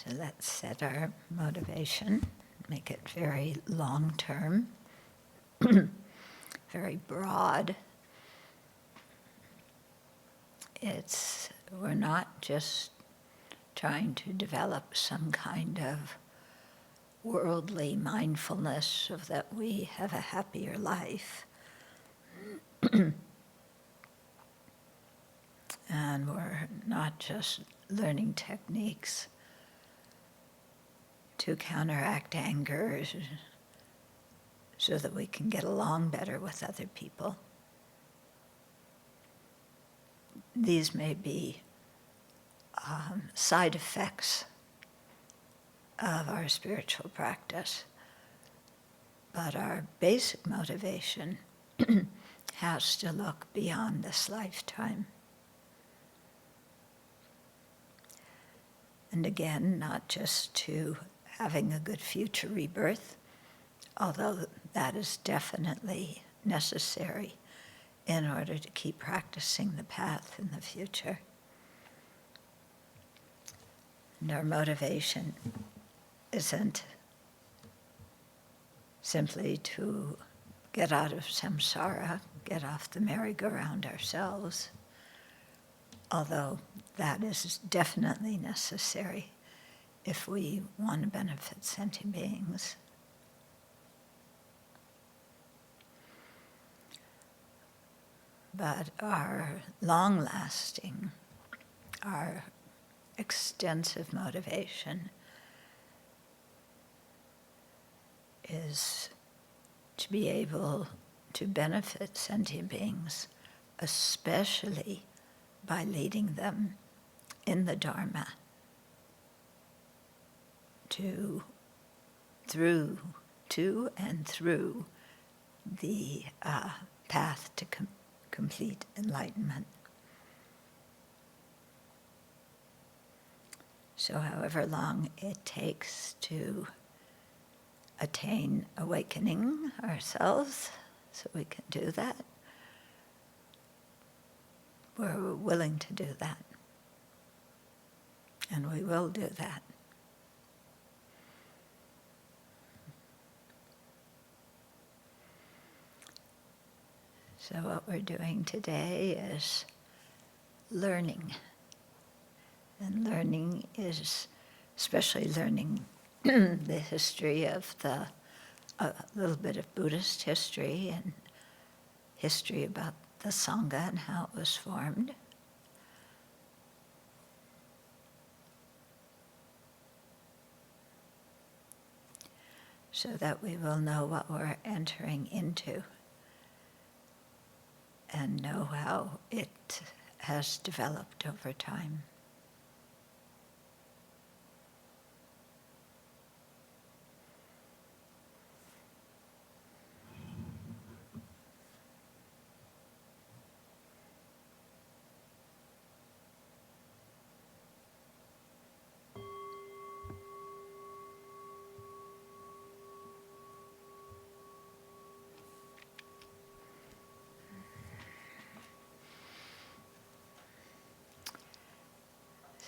So let's set our motivation, make it very long-term, very broad. We're not just trying to develop some kind of worldly mindfulness so that we have a happier life. And we're not just learning techniques to counteract anger so that we can get along better with other people. These may be side effects of our spiritual practice, but our basic motivation has to look beyond this lifetime. And again, not just to having a good future rebirth, although that is definitely necessary in order to keep practicing the path in the future. And our motivation isn't simply to get out of samsara, get off the merry-go-round ourselves, although that is definitely necessary if we want to benefit sentient beings. But our long-lasting, our extensive motivation is to be able to benefit sentient beings, especially by leading them in the Dharma through the path to complete enlightenment. So however long it takes to attain awakening ourselves, so we can do that, we're willing to do that. And we will do that. So what we're doing today is learning. And learning is especially learning the history of a little bit of Buddhist history and history about the Sangha and how it was formed. So that we will know what we're entering into and know how it has developed over time.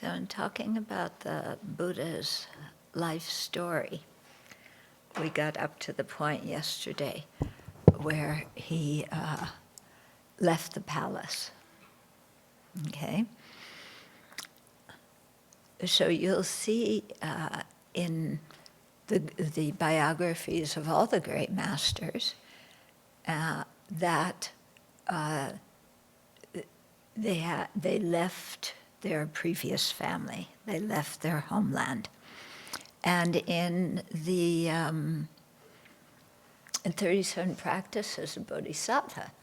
So in talking about the Buddha's life story, we got up to the point yesterday where he left the palace. Okay? So you'll see in the biographies of all the great masters that they left their previous family. They left their homeland. And in the in 37 Practices of Bodhisattva,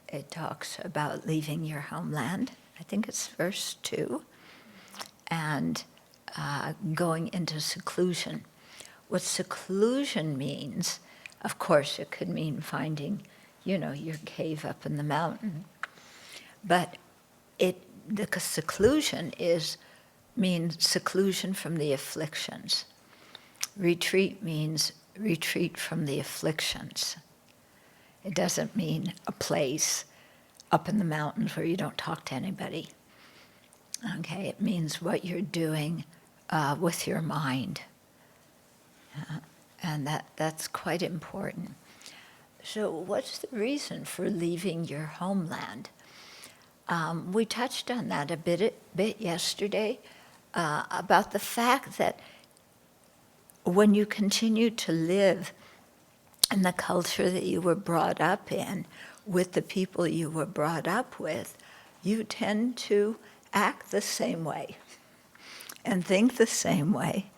it talks about leaving your homeland. I think it's verse 2. And going into seclusion. What seclusion means, of course, it could mean finding, your cave up in the mountain. But the seclusion means seclusion from the afflictions. Retreat means retreat from the afflictions. It doesn't mean a place up in the mountains where you don't talk to anybody. Okay, it means what you're doing with your mind. And that's quite important. So what's the reason for leaving your homeland? We touched on that a bit yesterday, about the fact that when you continue to live in the culture that you were brought up in, with the people you were brought up with, you tend to act the same way and think the same way.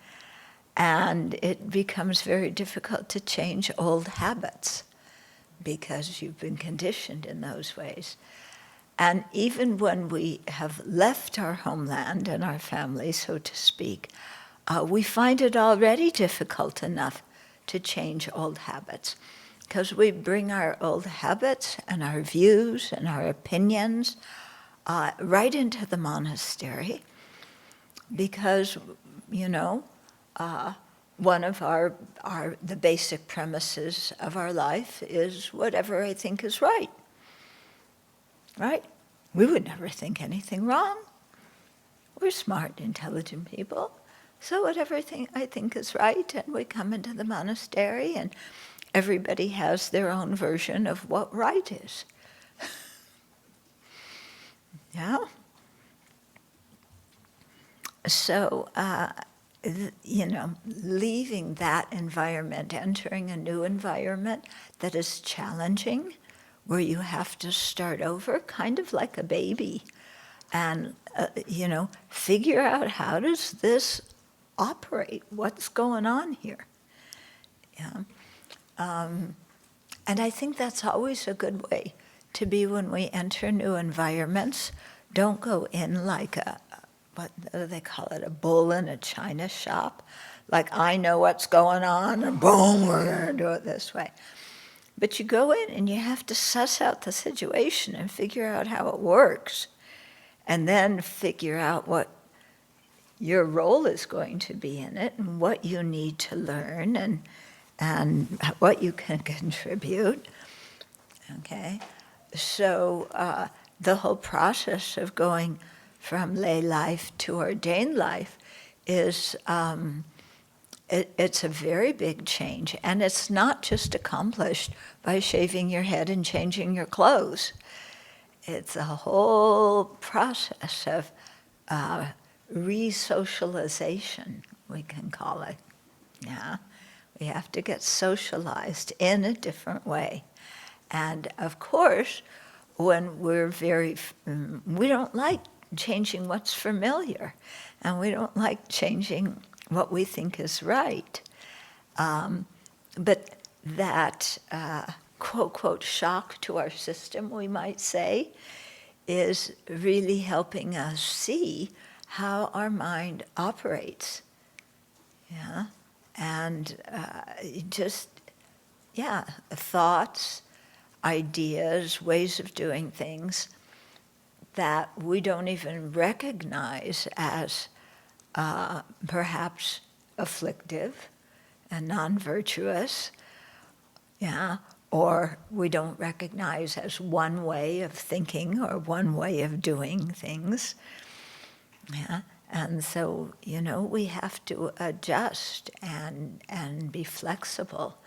And it becomes very difficult to change old habits because you've been conditioned in those ways. And even when we have left our homeland and our family, so to speak, we find it already difficult enough to change old habits, because we bring our old habits and our views and our opinions right into the monastery, because, one of the basic premises of our life is whatever I think is right. Right? We would never think anything wrong. We're smart, intelligent people. So whatever I think is right, and we come into the monastery, and everybody has their own version of what right is. Yeah? So, leaving that environment, entering a new environment that is challenging, where you have to start over, kind of like a baby, and, figure out, how does this operate? What's going on here? Yeah. And I think that's always a good way to be when we enter new environments. Don't go in like what do they call it, a bull in a china shop. Like, I know what's going on, and boom, we're going to do it this way. But you go in and you have to suss out the situation and figure out how it works, and then figure out what your role is going to be in it, and what you need to learn, and what you can contribute. Okay? So the whole process of going from lay life to ordained life is, it's a very big change. And it's not just accomplished by shaving your head and changing your clothes. It's a whole process of re-socialization, we can call it. Yeah? We have to get socialized in a different way. And of course, when we're we don't like changing what's familiar, and we don't like changing what we think is right. But that quote, quote, shock to our system, we might say, is really helping us see how our mind operates. Yeah? And thoughts, ideas, ways of doing things that we don't even recognize as perhaps afflictive and non-virtuous, yeah, or we don't recognize as one way of thinking or one way of doing things. Yeah. And so, we have to adjust and be flexible.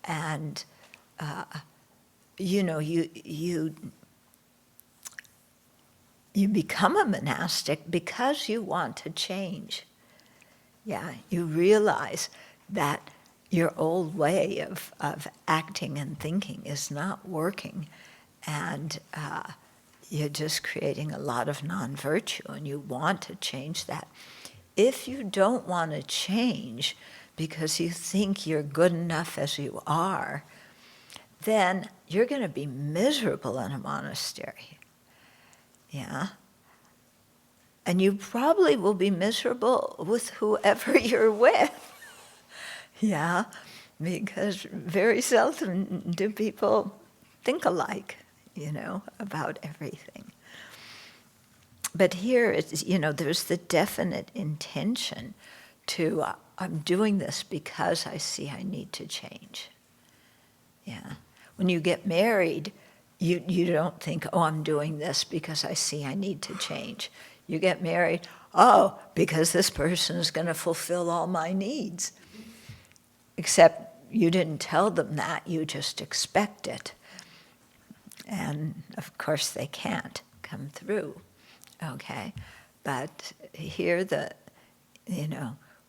And, you become a monastic because you want to change. Yeah, you realize that your old way of acting and thinking is not working, and you're just creating a lot of non-virtue, and you want to change that. If you don't want to change because you think you're good enough as you are, then you're going to be miserable in a monastery. Yeah? And you probably will be miserable with whoever you're with. Yeah? Because very seldom do people think alike, about everything. But here, it's, there's the definite intention to, I'm doing this because I see I need to change. Yeah. When you get married, you don't think, oh, I'm doing this because I see I need to change. You get married, oh, because this person is going to fulfill all my needs. Except you didn't tell them that, you just expect it. And of course they can't come through, okay? But here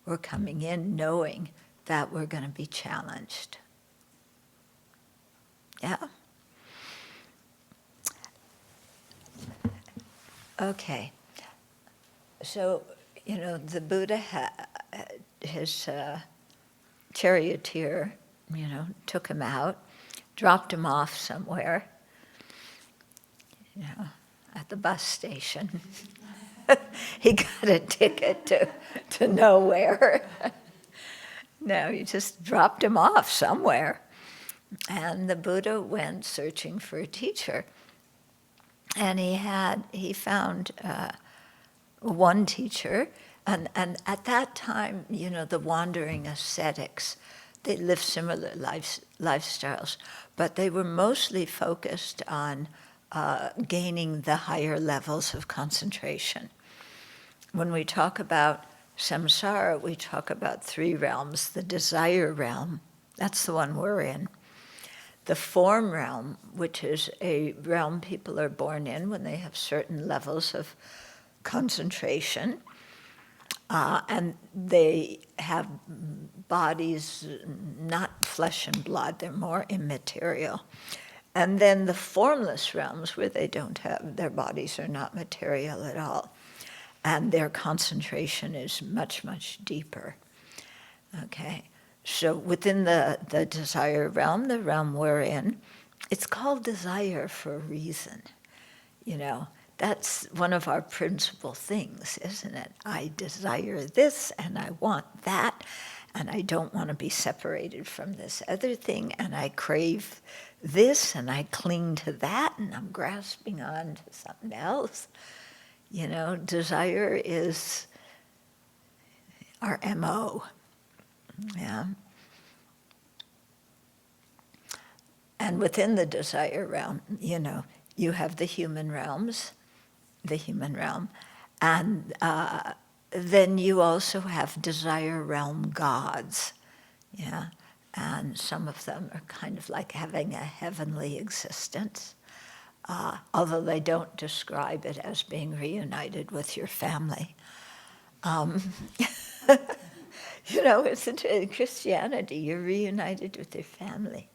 we're coming in knowing that we're going to be challenged. Yeah? Okay. So, the Buddha, his charioteer, took him out, dropped him off somewhere, at the bus station. He got a ticket to nowhere. No, he just dropped him off somewhere. And the Buddha went searching for a teacher. And he found one teacher, and at that time, the wandering ascetics, they lived similar lifestyles, but they were mostly focused on gaining the higher levels of concentration. When we talk about samsara, we talk about 3 realms. The desire realm, that's the one we're in. The form realm, which is a realm people are born in when they have certain levels of concentration, and they have bodies, not flesh and blood, they're more immaterial. And then the formless realms, where they don't have, their bodies are not material at all, and their concentration is much, much deeper. Okay. So within the desire realm, the realm we're in, it's called desire for a reason. That's one of our principal things, isn't it? I desire this and I want that, and I don't want to be separated from this other thing, and I crave this and I cling to that, and I'm grasping on to something else. Desire is our MO. Yeah. And within the desire realm, you have the human realm, and then you also have desire realm gods, yeah, and some of them are kind of like having a heavenly existence, although they don't describe it as being reunited with your family. It's in Christianity, you're reunited with your family.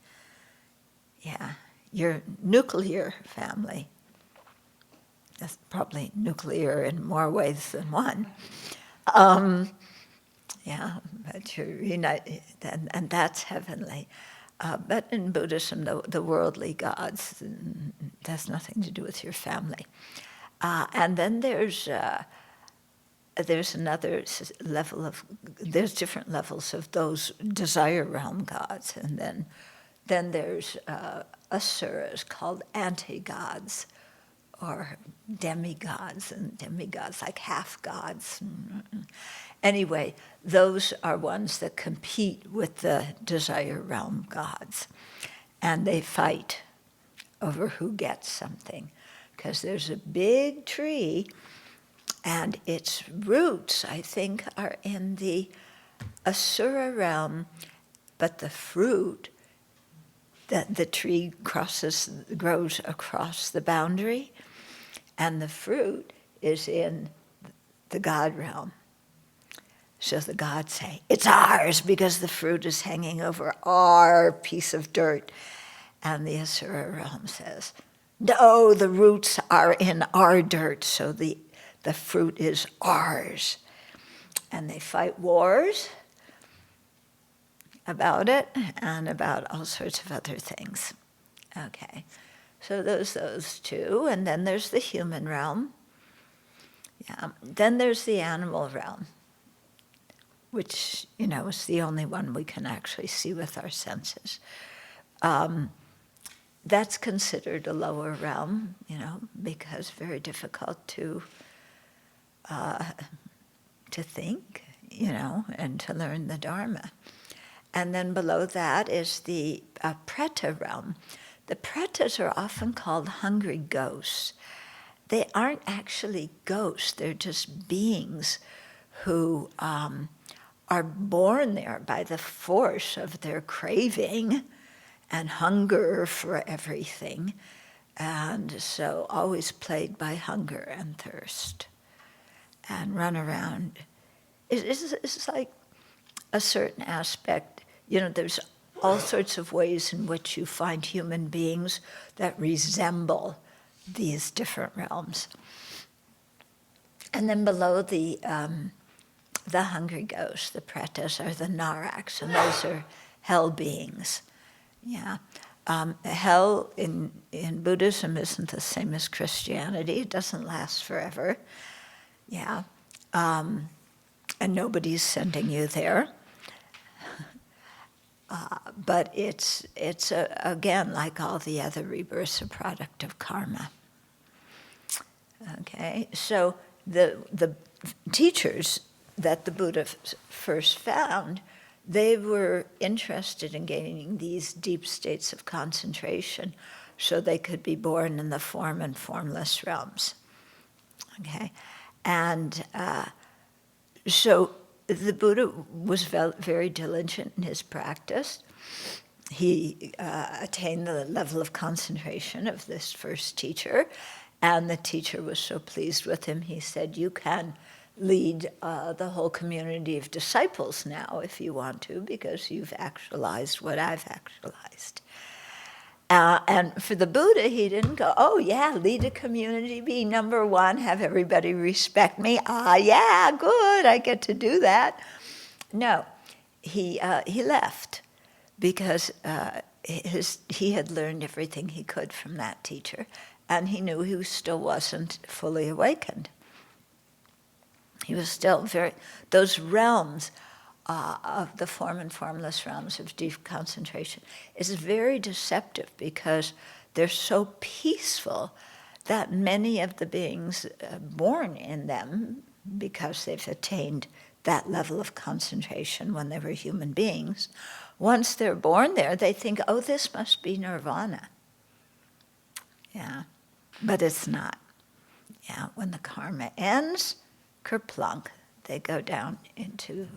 Yeah, your nuclear family. That's probably nuclear in more ways than one. Yeah, but you're reunited, and that's heavenly. But in Buddhism, the worldly gods, that's nothing to do with your family. And then there's another level there's different levels of those desire realm gods, and then there's asuras called anti-gods, or demigods, and demigods like half-gods. Anyway, those are ones that compete with the desire realm gods, and they fight over who gets something, because there's a big tree, and its roots, I think, are in the asura realm, but the fruit that the tree grows across the boundary, and the fruit is in the God realm. So the gods say, it's ours because the fruit is hanging over our piece of dirt. And the asura realm says, no, the roots are in our dirt, so the fruit is ours. And they fight wars about it and about all sorts of other things. Okay, so those two, and then there's the human realm. Yeah, then there's the animal realm, which, is the only one we can actually see with our senses. That's considered a lower realm, because very difficult to think, and to learn the Dharma. And then below that is the preta realm. The pretas are often called hungry ghosts. they aren't actually ghosts. They're just beings who are born there by the force of their craving and hunger for everything, and so always plagued by hunger and thirst, and run around. It's like a certain aspect, there's all sorts of ways in which you find human beings that resemble these different realms. And then below the hungry ghosts, the pretas, are the naraks, and those are hell beings. Yeah. Hell in Buddhism isn't the same as Christianity. It doesn't last forever. Yeah. And nobody's sending you there. But it's again, like all the other rebirths, a product of karma. Okay, so the teachers that the Buddha first found, they were interested in gaining these deep states of concentration so they could be born in the form and formless realms. Okay, and so the Buddha was very diligent in his practice. He attained the level of concentration of this first teacher, and the teacher was so pleased with him, he said, "You can lead the whole community of disciples now if you want to, because you've actualized what I've actualized." And for the Buddha, he didn't go, "Oh yeah, lead a community, be number one, have everybody respect me. Yeah, good, I get to do that." No, he left because he had learned everything he could from that teacher, and he knew he still wasn't fully awakened. He was still those realms of the form and formless realms of deep concentration is very deceptive because they're so peaceful that many of the beings born in them, because they've attained that level of concentration when they were human beings, once they're born there, they think, "Oh, this must be nirvana." Yeah, but it's not. Yeah, when the karma ends, kerplunk, they go down into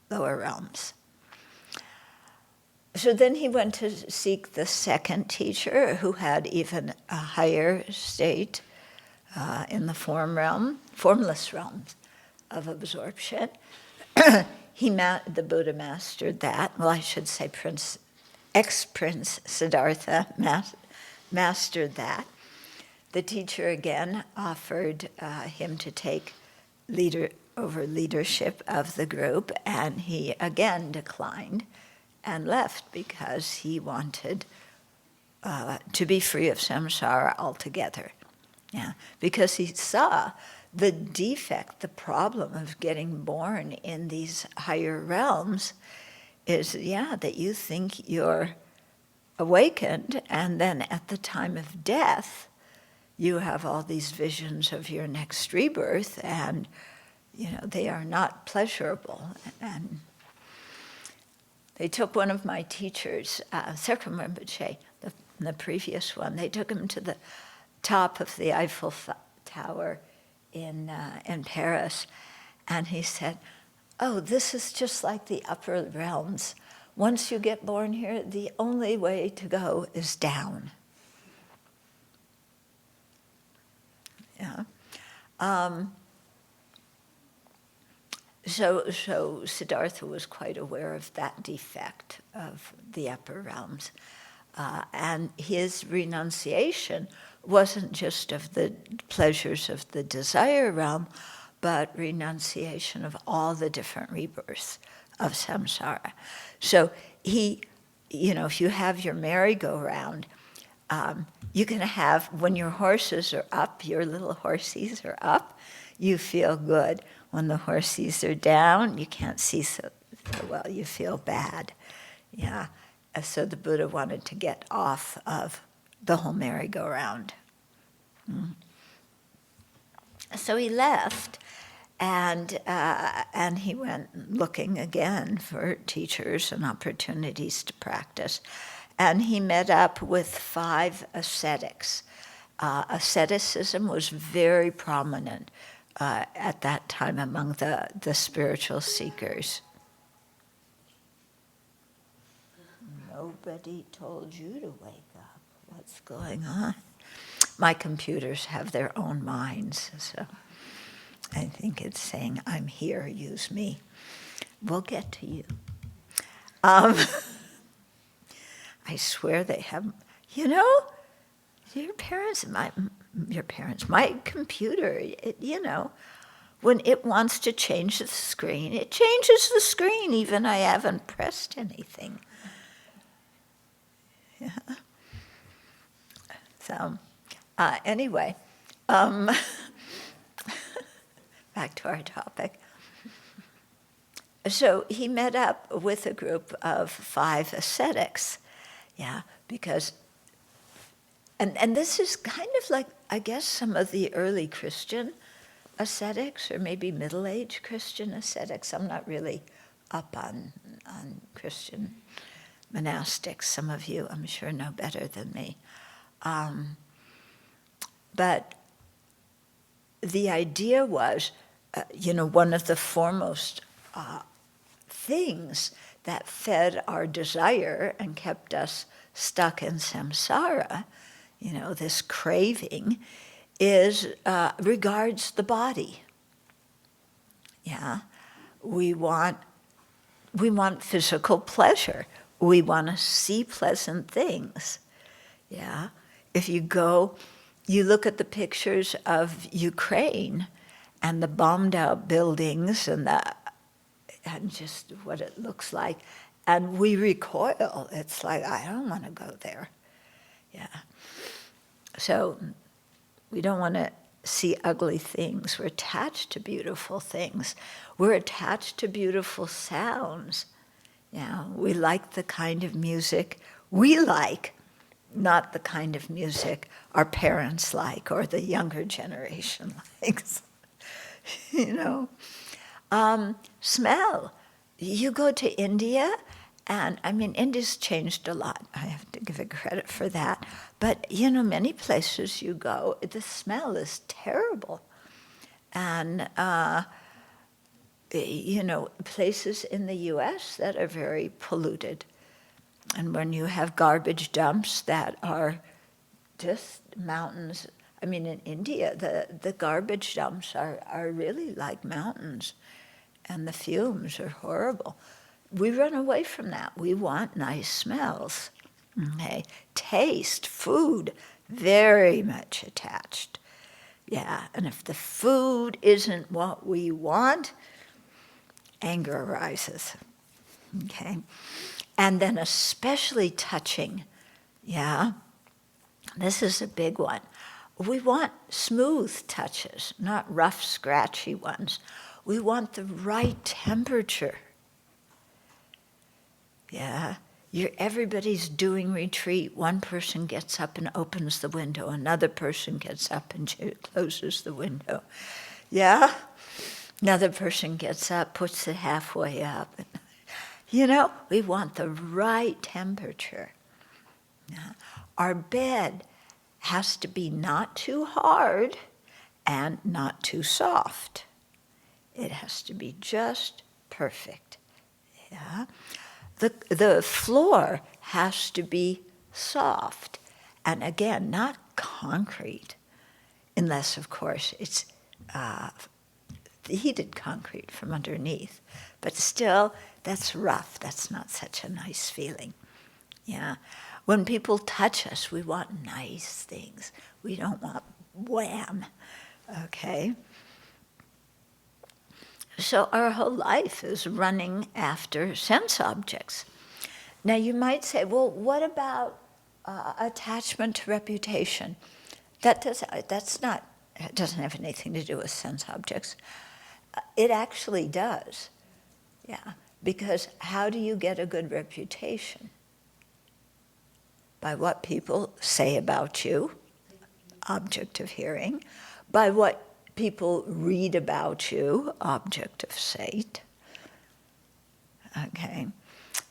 lower realms. So then he went to seek the second teacher, who had even a higher state in the formless realms of absorption. The Buddha mastered that. Well, I should say ex-Prince Siddhartha mastered that. The teacher again offered him to take leadership of the group, and he again declined and left because he wanted to be free of samsara altogether. Yeah, because he saw the defect, the problem of getting born in these higher realms is, that you think you're awakened, and then at the time of death, you have all these visions of your next rebirth, and they are not pleasurable. And they took one of my teachers, Serkum Rinpoche, the previous one, they took him to the top of the Eiffel Tower in Paris, and he said, "Oh, this is just like the upper realms. Once you get born here, the only way to go is down." Yeah. So Siddhartha was quite aware of that defect of the upper realms. And his renunciation wasn't just of the pleasures of the desire realm, but renunciation of all the different rebirths of samsara. So if you have your merry-go-round, you can have, when your horses are up, your little horsies are up, you feel good. When the horsies are down, you can't see so well, you feel bad. Yeah. So the Buddha wanted to get off of the whole merry-go-round. So he left, and he went looking again for teachers and opportunities to practice. And he met up with 5 ascetics. Asceticism was very prominent at that time among the spiritual seekers. Nobody told you to wake up. What's going on? My computers have their own minds, so I think it's saying, I'm here, use me. We'll get to you. I swear they have, your parents, my computer, when it wants to change the screen, it changes the screen, even I haven't pressed anything. Yeah. So, anyway, back to our topic. So he met up with a group of 5 ascetics, because, and this is kind of like, I guess, some of the early Christian ascetics, or maybe middle-aged Christian ascetics. I'm not really up on Christian monastics. Some of you, I'm sure, know better than me. But the idea was, one of the foremost things that fed our desire and kept us stuck in samsara, this craving, is regards the body. Yeah, we want physical pleasure. We want to see pleasant things. Yeah, if you look at the pictures of Ukraine and the bombed out buildings and just what it looks like, and we recoil. It's like, I don't want to go there. Yeah. So we don't want to see ugly things. We're attached to beautiful things. We're attached to beautiful sounds. Yeah, we like the kind of music we like, not the kind of music our parents like or the younger generation likes. Smell. You go to India, and India's changed a lot. I have to give it credit for that. But, many places you go, the smell is terrible. And, places in the US that are very polluted. And when you have garbage dumps that are just mountains, in India, the garbage dumps are really like mountains, and the fumes are horrible. We run away from that. We want nice smells. Okay, taste, food, very much attached. Yeah, and if the food isn't what we want, anger arises. Okay, and then especially touching. Yeah, this is a big one. We want smooth touches, not rough, scratchy ones. We want the right temperature. Yeah, everybody's doing retreat. One person gets up and opens the window. Another person gets up and closes the window. Yeah, another person gets up, puts it halfway up. We want the right temperature. Yeah. Our bed has to be not too hard and not too soft. It has to be just perfect. Yeah. The floor has to be soft, and again, not concrete, unless, of course, it's heated concrete from underneath. But still, that's rough. That's not such a nice feeling. Yeah. When people touch us, we want nice things. We don't want wham. Okay? So our whole life is running after sense objects. Now you might say, well, what about attachment to reputation? It doesn't have anything to do with sense objects. It actually does. Yeah, because how do you get a good reputation? By what people say about you, object of hearing, by what people read about you, object of sight. Okay,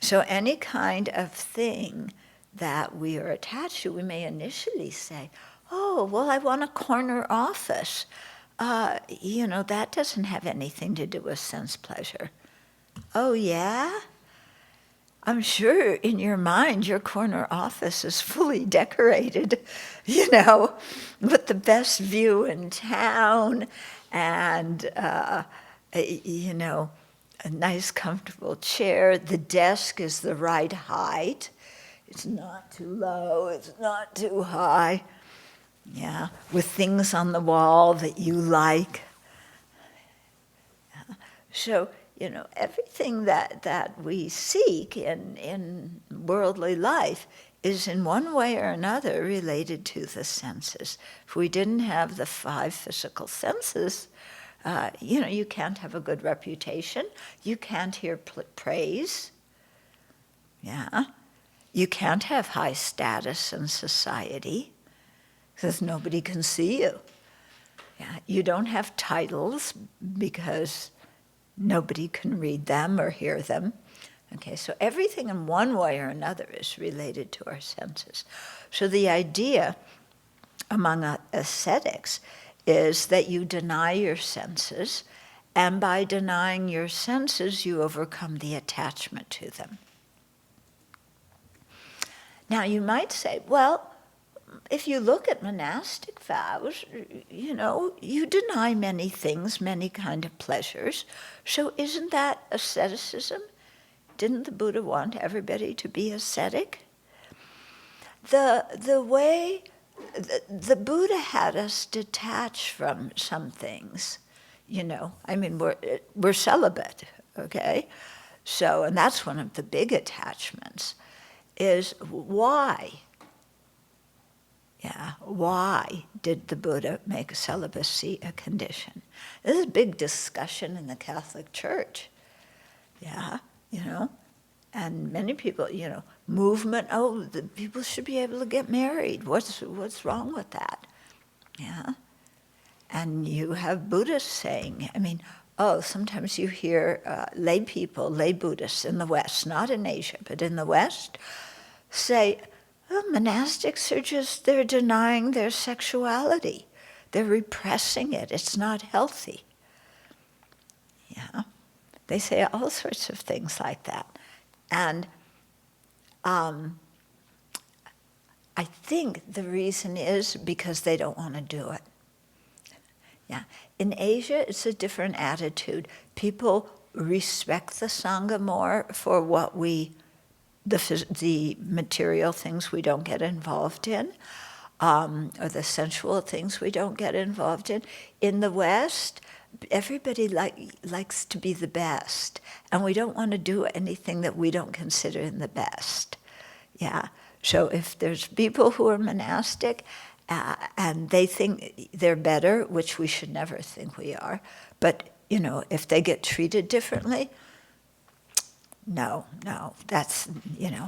so any kind of thing that we are attached to, we may initially say, Oh, well, I want a corner office. That doesn't have anything to do with sense pleasure. Oh, yeah? I'm sure in your mind your corner office is fully decorated, with the best view in town and, a nice comfortable chair. The desk is the right height. It's not too low, it's not too high. Yeah, with things on the wall that you like. Yeah. So, everything that we seek in worldly life is in one way or another related to the senses. If we didn't have the 5 physical senses, you can't have a good reputation. You can't hear praise. Yeah. You can't have high status in society because nobody can see you. Yeah. You don't have titles because nobody can read them or hear them. Okay, so everything in one way or another is related to our senses. So the idea among ascetics is that you deny your senses, and by denying your senses, you overcome the attachment to them. Now you might say, well, if you look at monastic vows, you deny many things, many kind of pleasures. So isn't that asceticism? Didn't the Buddha want everybody to be ascetic? The way the Buddha had us detach from some things, we're celibate, okay? So, and that's one of the big attachments, is why? Yeah, why did the Buddha make celibacy a condition? This is a big discussion in the Catholic Church. Yeah, and many people, movement, the people should be able to get married. What's wrong with that? Yeah. And you have Buddhists saying, sometimes you hear lay people, lay Buddhists in the West, not in Asia, but in the West, say, monastics they're denying their sexuality. They're repressing it. It's not healthy. Yeah. They say all sorts of things like that. And I think the reason is because they don't want to do it. Yeah. In Asia, it's a different attitude. People respect the Sangha more for what the material things we don't get involved in, or the sensual things we don't get involved in. In the West, everybody likes to be the best, and we don't want to do anything that we don't consider the best. Yeah. So if there's people who are monastic and they think they're better, which we should never think we are, but if they get treated differently, no, that's,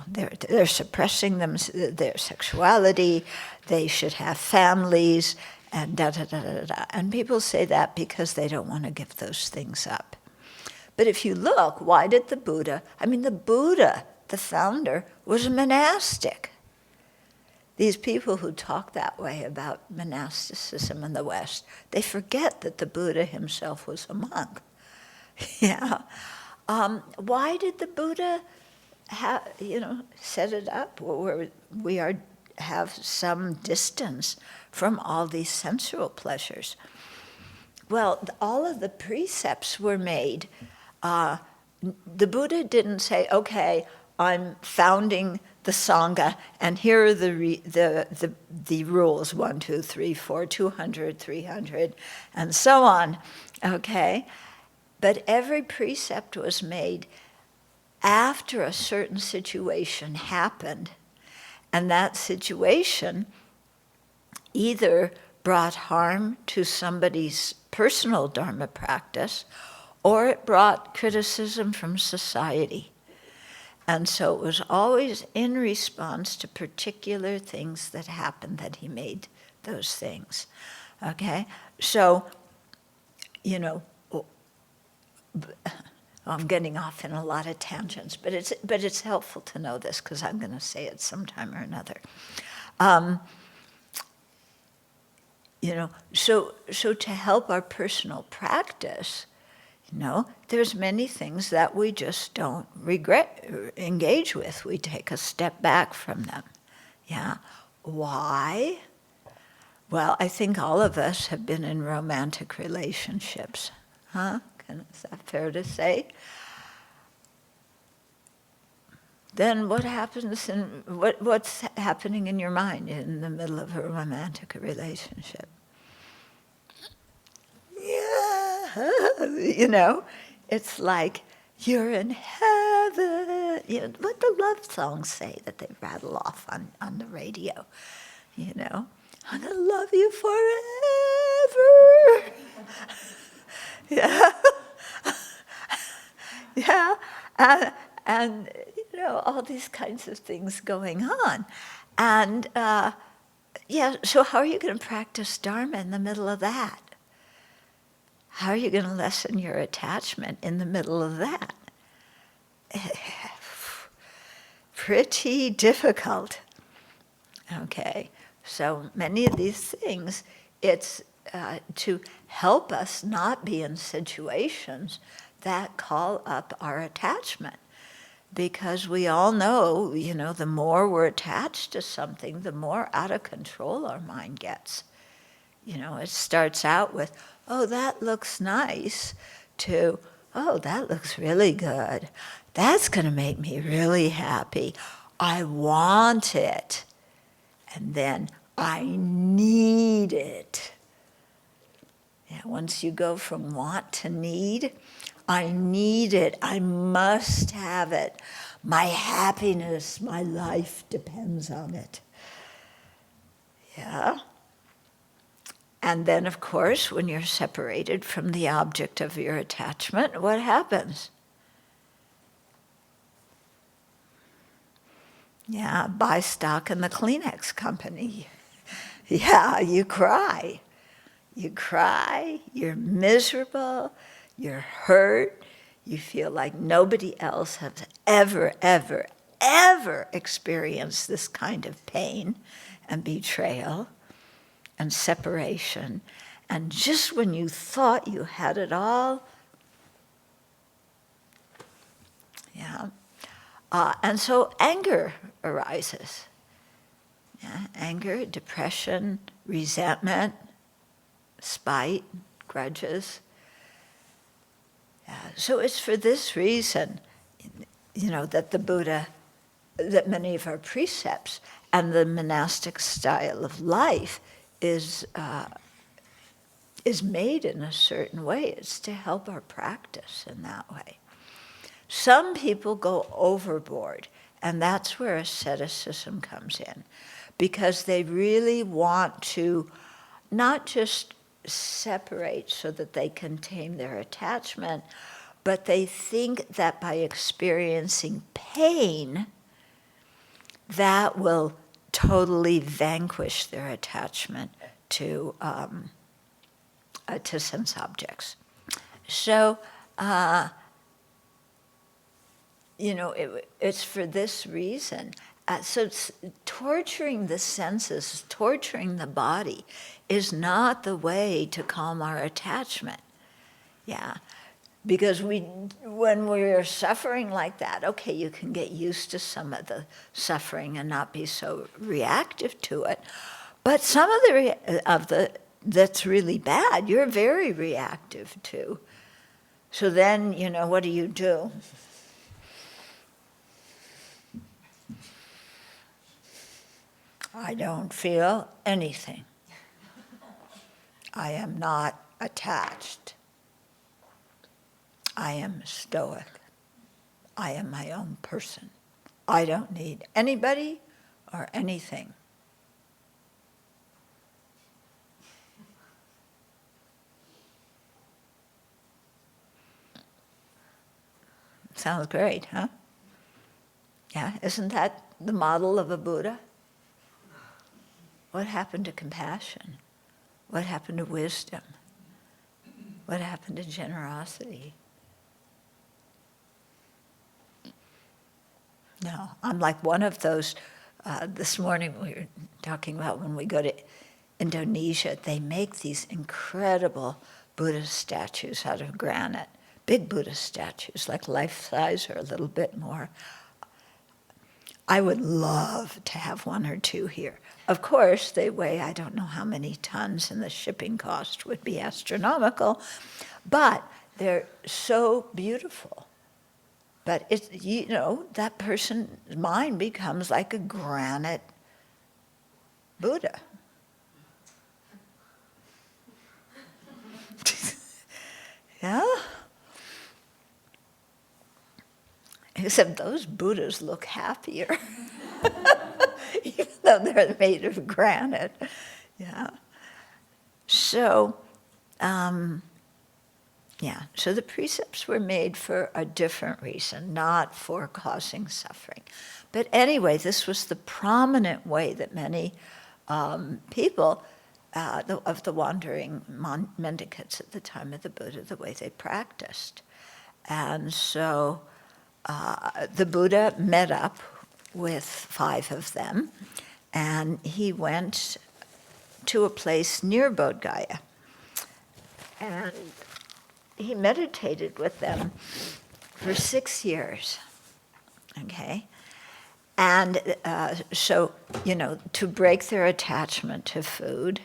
they're suppressing their sexuality, they should have families, and da-da-da-da-da. And people say that because they don't want to give those things up. But if you look, why did the Buddha, the Buddha, the founder, was a monastic. These people who talk that way about monasticism in the West, they forget that the Buddha himself was a monk. Yeah. Why did the Buddha set it up where we have some distance from all these sensual pleasures? Well, all of the precepts were made. The Buddha didn't say, okay, I'm founding the Sangha, and here are the rules, 1, 2, 3, 4, 200, 300, and so on, okay? But every precept was made after a certain situation happened, and that situation either brought harm to somebody's personal Dharma practice, or it brought criticism from society. And so it was always in response to particular things that happened that he made those things, okay? So, I'm getting off in a lot of tangents, but it's helpful to know this because I'm going to say it sometime or another. So to help our personal practice, there's many things that we just don't engage with. We take a step back from them. Yeah. Why? Well, I think all of us have been in romantic relationships. Huh? Is that fair to say? Then what happens what's happening in your mind in the middle of a romantic relationship? Yeah, it's like you're in heaven. What the love songs say that they rattle off on the radio. I'm gonna love you forever. Yeah, yeah, and all these kinds of things going on, and So how are you going to practice Dharma in the middle of that? How are you going to lessen your attachment in the middle of that? Pretty difficult. Okay, so many of these things, it's to help us not be in situations that call up our attachment. Because we all know, the more we're attached to something, the more out of control our mind gets. It starts out with, oh, that looks nice, to, oh, that looks really good. That's going to make me really happy. I want it. And then I need it. Yeah, once you go from want to need, I need it. I must have it. My happiness, my life depends on it. Yeah. And then, of course, when you're separated from the object of your attachment, what happens? Yeah, buy stock in the Kleenex company. Yeah, you cry. You cry, you're miserable, you're hurt, you feel like nobody else has ever, ever, ever experienced this kind of pain and betrayal and separation. And just when you thought you had it all, yeah. And so anger arises. Yeah? Anger, depression, resentment, spite, grudges. So it's for this reason, that the Buddha, that many of our precepts and the monastic style of life is made in a certain way. It's to help our practice in that way. Some people go overboard, and that's where asceticism comes in, because they really want to not just separate so that they can tame their attachment, but they think that by experiencing pain, that will totally vanquish their attachment to sense objects. So, it's for this reason. So it's torturing the senses, torturing the body, is not the way to calm our attachment. Yeah, because when we're suffering like that, okay, you can get used to some of the suffering and not be so reactive to it. But some of the that's really bad, you're very reactive to. So then, what do? I don't feel anything. I am not attached. I am stoic. I am my own person. I don't need anybody or anything. Sounds great, huh? Yeah, isn't that the model of a Buddha? What happened to compassion? What happened to wisdom? What happened to generosity? No, I'm like one of those. This morning we were talking about when we go to Indonesia, they make these incredible Buddha statues out of granite, big Buddha statues, like life-size or a little bit more. I would love to have one or two here. Of course, they weigh I don't know how many tons, and the shipping cost would be astronomical, but they're so beautiful. But it's, you know, that person's mind becomes like a granite Buddha. Yeah? Except those Buddhas look happier, even though they're made of granite. Yeah. So, so the precepts were made for a different reason, not for causing suffering. But anyway, this was the prominent way that many people of the wandering mendicants at the time of the Buddha, the way they practiced. And so the Buddha met up with 5 of them, and he went to a place near Bodh Gaya. And he meditated with them for 6 years, okay? And so, you know, to break their attachment to food,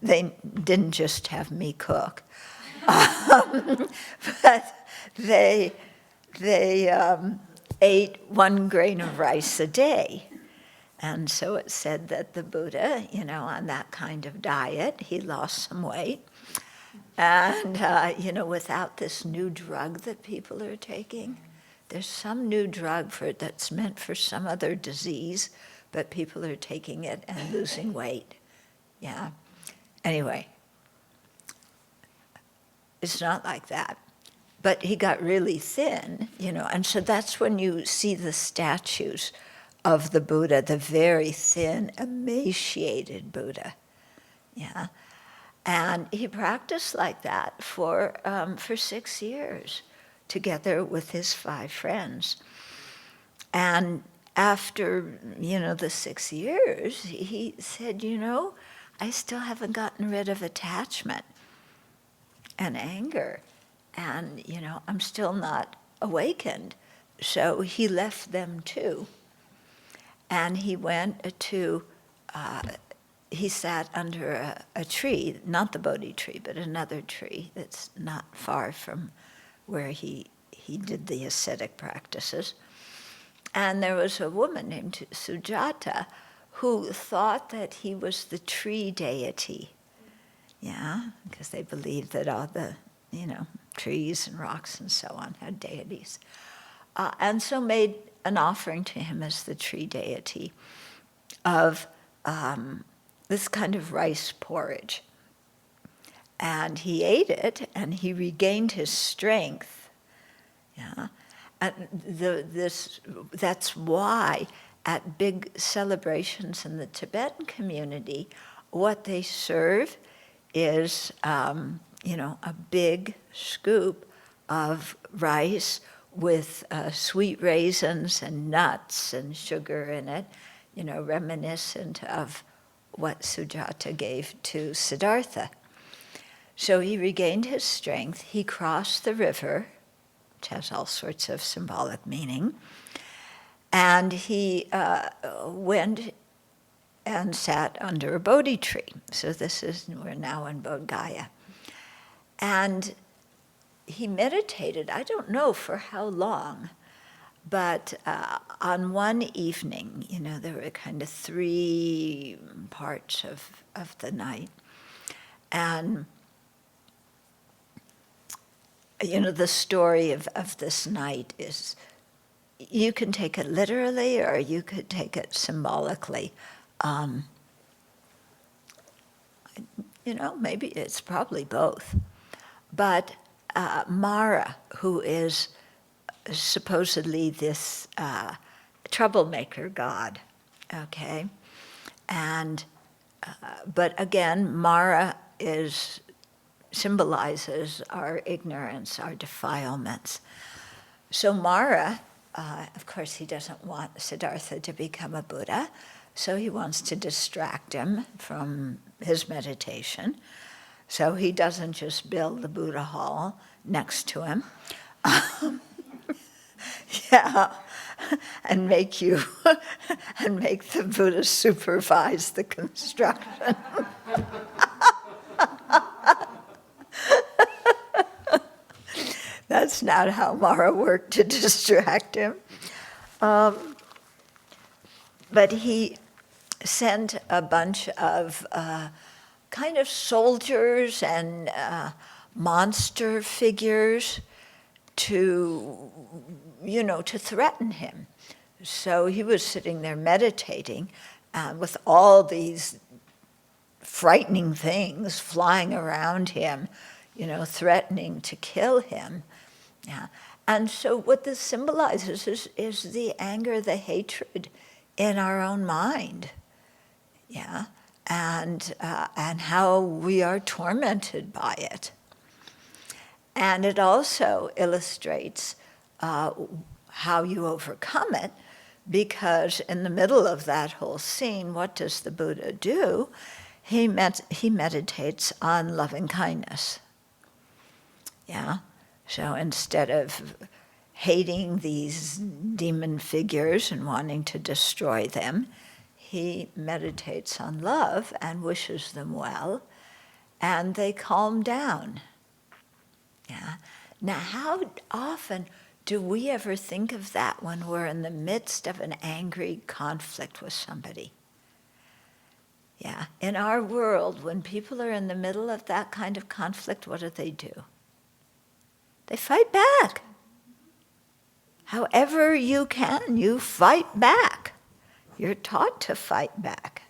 they didn't just have me cook, but they ate 1 grain of rice a day. And so it said that the Buddha, you know, on that kind of diet, he lost some weight. And, you know, without this new drug that people are taking, there's some new drug that's meant for some other disease, but people are taking it and losing weight. Yeah. Anyway, it's not like that. But he got really thin, you know, and so that's when you see the statues of the Buddha, the very thin, emaciated Buddha. Yeah. And he practiced like that for 6 years, together with his 5 friends. And after, you know, the 6 years, he said, you know, I still haven't gotten rid of attachment and anger. And, you know, I'm still not awakened. So he left them too. And he went to, he sat under a tree, not the Bodhi tree, but another tree that's not far from where he did the ascetic practices. And there was a woman named Sujata who thought that he was the tree deity. Yeah, because they believed that all the, you know, trees and rocks and so on had deities. And so made an offering to him as the tree deity of this kind of rice porridge. And he ate it, and he regained his strength. Yeah, and that's why at big celebrations in the Tibetan community, what they serve is, you know, a big scoop of rice with sweet raisins and nuts and sugar in it, you know, reminiscent of what Sujata gave to Siddhartha. So he regained his strength. He crossed the river, which has all sorts of symbolic meaning, and he went and sat under a Bodhi tree. So we're now in Bodh Gaya. And he meditated, I don't know for how long, but on one evening, you know, there were kind of 3 parts of the night. And, you know, the story of this night is, you can take it literally or you could take it symbolically. You know, maybe it's probably both. But Mara, who is supposedly this troublemaker God, okay? And, but again, Mara symbolizes our ignorance, our defilements. So Mara, of course he doesn't want Siddhartha to become a Buddha, So he wants to distract him from his meditation. So he doesn't just build the Buddha hall next to him. Yeah, and make the Buddha supervise the construction. That's not how Mara worked to distract him. But he sent a bunch of kind of soldiers and monster figures to threaten him. So he was sitting there meditating with all these frightening things flying around him, threatening to kill him. Yeah. And so what this symbolizes is the anger, the hatred in our own mind. Yeah. And how we are tormented by it. And it also illustrates how you overcome it, because in the middle of that whole scene, what does the Buddha do? He meditates on loving kindness. Yeah? So instead of hating these demon figures and wanting to destroy them, he meditates on love and wishes them well, and they calm down. Yeah. Now, how often do we ever think of that when we're in the midst of an angry conflict with somebody? Yeah. In our world, when people are in the middle of that kind of conflict, what do? They fight back. However you can, you fight back. You're taught to fight back.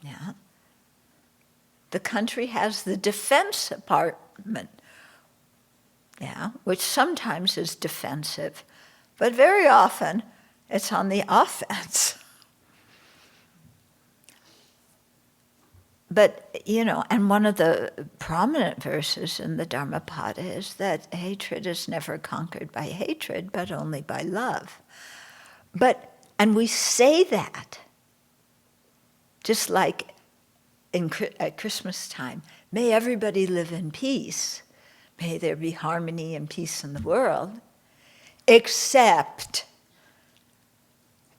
Yeah. The country has the defense department, yeah, which sometimes is defensive, but very often it's on the offense. But, and one of the prominent verses in the Dharmapada is that hatred is never conquered by hatred, but only by love. And we say that, just like at Christmas time, may everybody live in peace. May there be harmony and peace in the world, except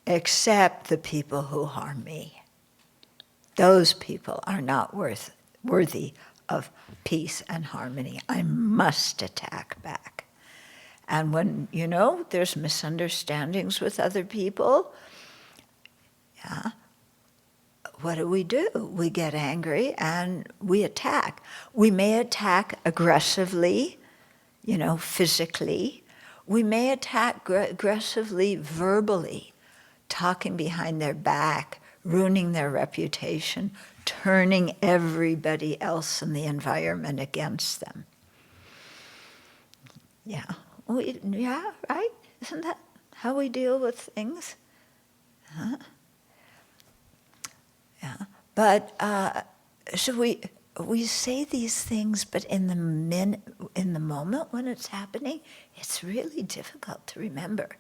the people who harm me. Those people are not worthy of peace and harmony. I must attack back. And when, there's misunderstandings with other people, yeah, what do? We get angry and we attack. We may attack aggressively, physically. We may attack aggressively verbally, talking behind their back, ruining their reputation, turning everybody else in the environment against them. Yeah. Yeah, right? Isn't that how we deal with things? Huh? Yeah. But so we say these things, but in the moment when it's happening, it's really difficult to remember.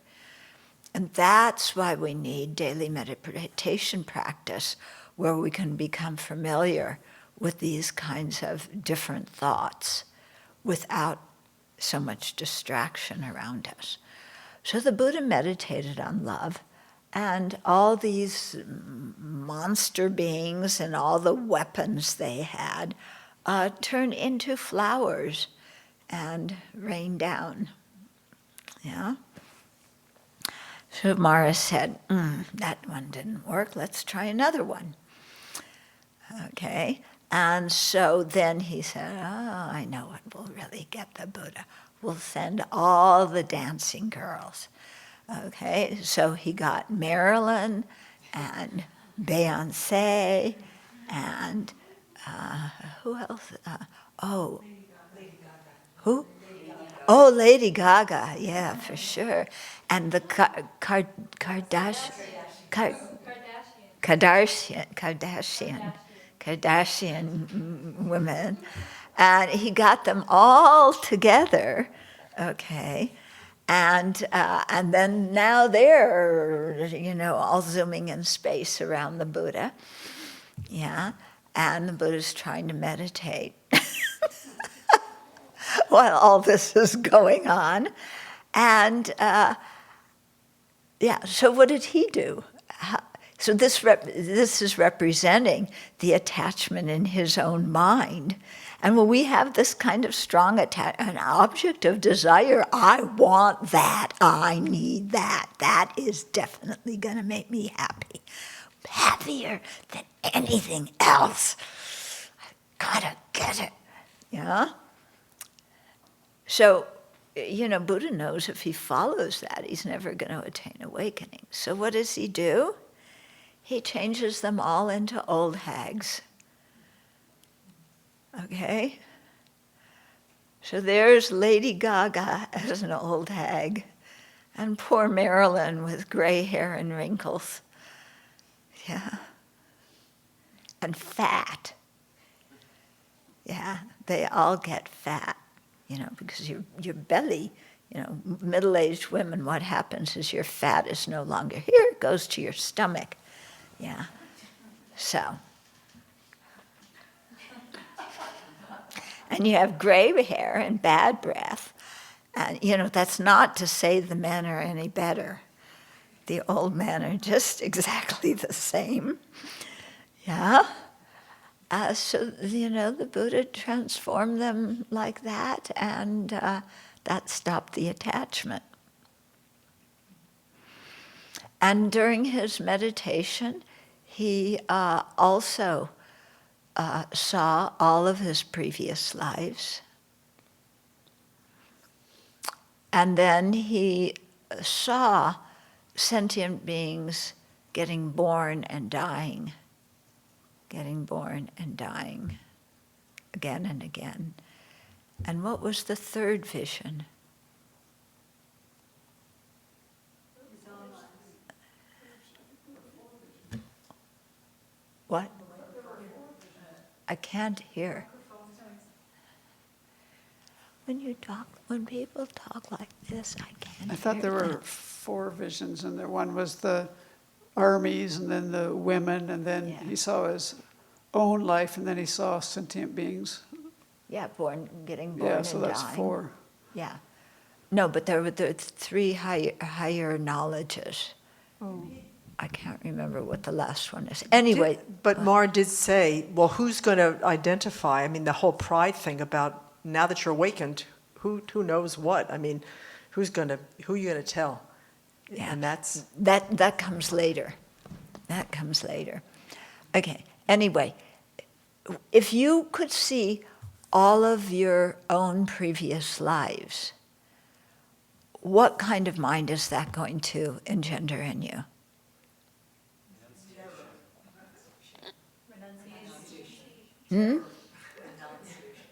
And that's why we need daily meditation practice, where we can become familiar with these kinds of different thoughts without so much distraction around us. So the Buddha meditated on love, and all these monster beings and all the weapons they had turned into flowers and rained down. Yeah? So Mara said, that one didn't work, let's try another one. Okay, and so then he said, I know what will really get the Buddha. We'll send all the dancing girls. Okay, so he got Marilyn and Beyonce and who else? Who? Oh, Lady Gaga, yeah, for sure. And the Kardashian women. And he got them all together, okay, And then now they're, all zooming in space around the Buddha. Yeah. And the Buddha's trying to meditate while all this is going on. And so what did he do? So this is representing the attachment in his own mind. And when we have this kind of strong an object of desire, I want that, I need that, that is definitely going to make me happy. Happier than anything else. I gotta get it, yeah? So, Buddha knows if he follows that, he's never going to attain awakening. So what does he do? He changes them all into Oldhags. Okay? So there's Lady Gaga as an old hag, and poor Marilyn with gray hair and wrinkles. Yeah. And fat. Yeah, they all get fat, because your belly, middle-aged women, what happens is your fat is no longer here, it goes to your stomach. Yeah. So. And you have gray hair and bad breath. And, that's not to say the men are any better. The old men are just exactly the same. Yeah? So, the Buddha transformed them like that, and that stopped the attachment. And during his meditation, he also saw all of his previous lives. And then he saw sentient beings getting born and dying, again and again. And what was the third vision? What? I can't hear. When people talk like this, I can't I thought hear there were them. 4 visions, and one was the armies, and then the women, and then he saw his own life, and then he saw sentient beings. Yeah, getting born and so that's dying. 4. Yeah. No, but there were 3 higher knowledges. Oh. I can't remember what the last one is. Anyway. But Mar did say, well, who's going to identify? I mean, the whole pride thing about now that you're awakened, who knows what? I mean, who are you going to tell? Yeah. And that's... That comes later. That comes later. Okay, anyway, if you could see all of your own previous lives, what kind of mind is that going to engender in you?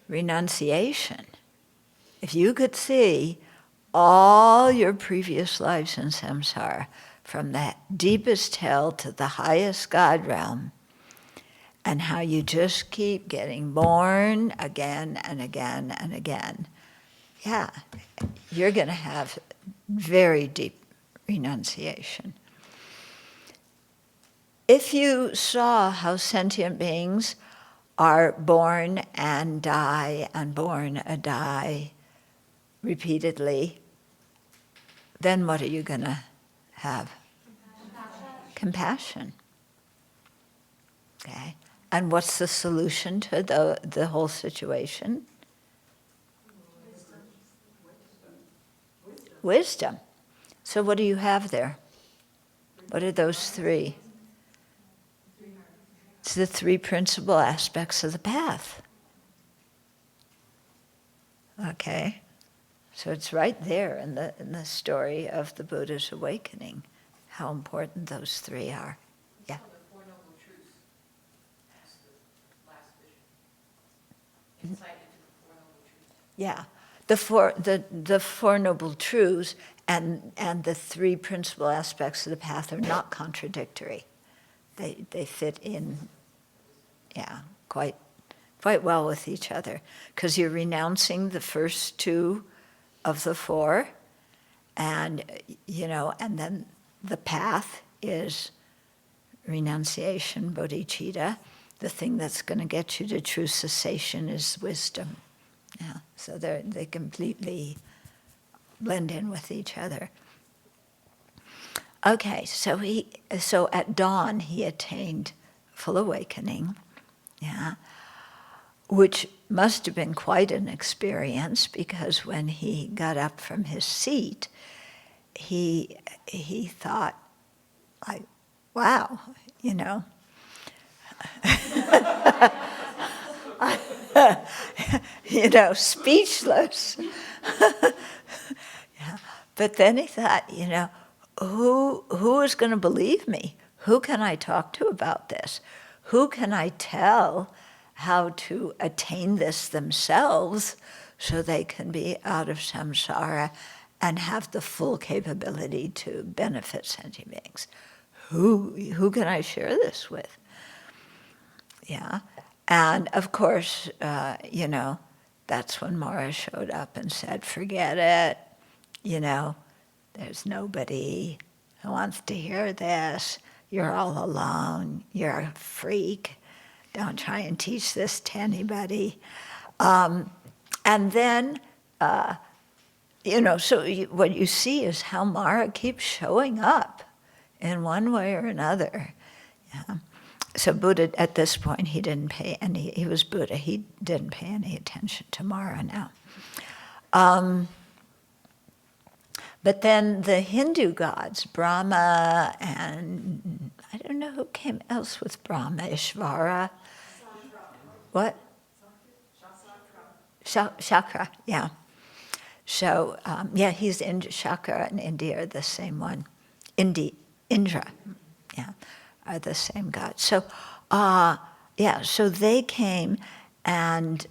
Renunciation. If you could see all your previous lives in samsara, from the deepest hell to the highest God realm, and how you just keep getting born again and again and again, yeah, you're going to have very deep renunciation. If you saw how sentient beings are born and die and born and die repeatedly, then what are you going to have? Compassion. Okay. And what's the solution to the whole situation? Wisdom. So what do you have there? What are those 3? It's the 3 principal aspects of the path. Okay. So it's right there in the story of the Buddha's awakening, how important those 3 are. Yeah. The Four Noble Truths. That's the last vision. Insight into the Four Noble Truths. Yeah. The four Noble Truths and the 3 principal aspects of the path are not contradictory. They fit in, quite well with each other, because you're renouncing the first 2 of the 4, And, and then the path is renunciation, bodhicitta. The thing that's going to get you to true cessation is wisdom. Yeah, so they completely blend in with each other. Okay, so at dawn he attained full awakening, yeah, which must have been quite an experience, because when he got up from his seat, he thought, like, wow, speechless. Yeah. But then he thought, who is going to believe me? Who can I talk to about this? Who can I tell how to attain this themselves so they can be out of samsara and have the full capability to benefit sentient beings? Who can I share this with? Yeah. And of course, that's when Mara showed up and said, forget it. There's nobody who wants to hear this. You're all alone. You're a freak. Don't try and teach this to anybody. And then, so what you see is how Mara keeps showing up in one way or another. Yeah. So Buddha, at this point, he was Buddha. He didn't pay any attention to Mara now. But then the Hindu gods, Brahma, and I don't know who came else with Brahma, Ishvara. What? Chakra, yeah. So, he's Chakra and India are the same one. Indra, yeah, are the same god. So, so they came and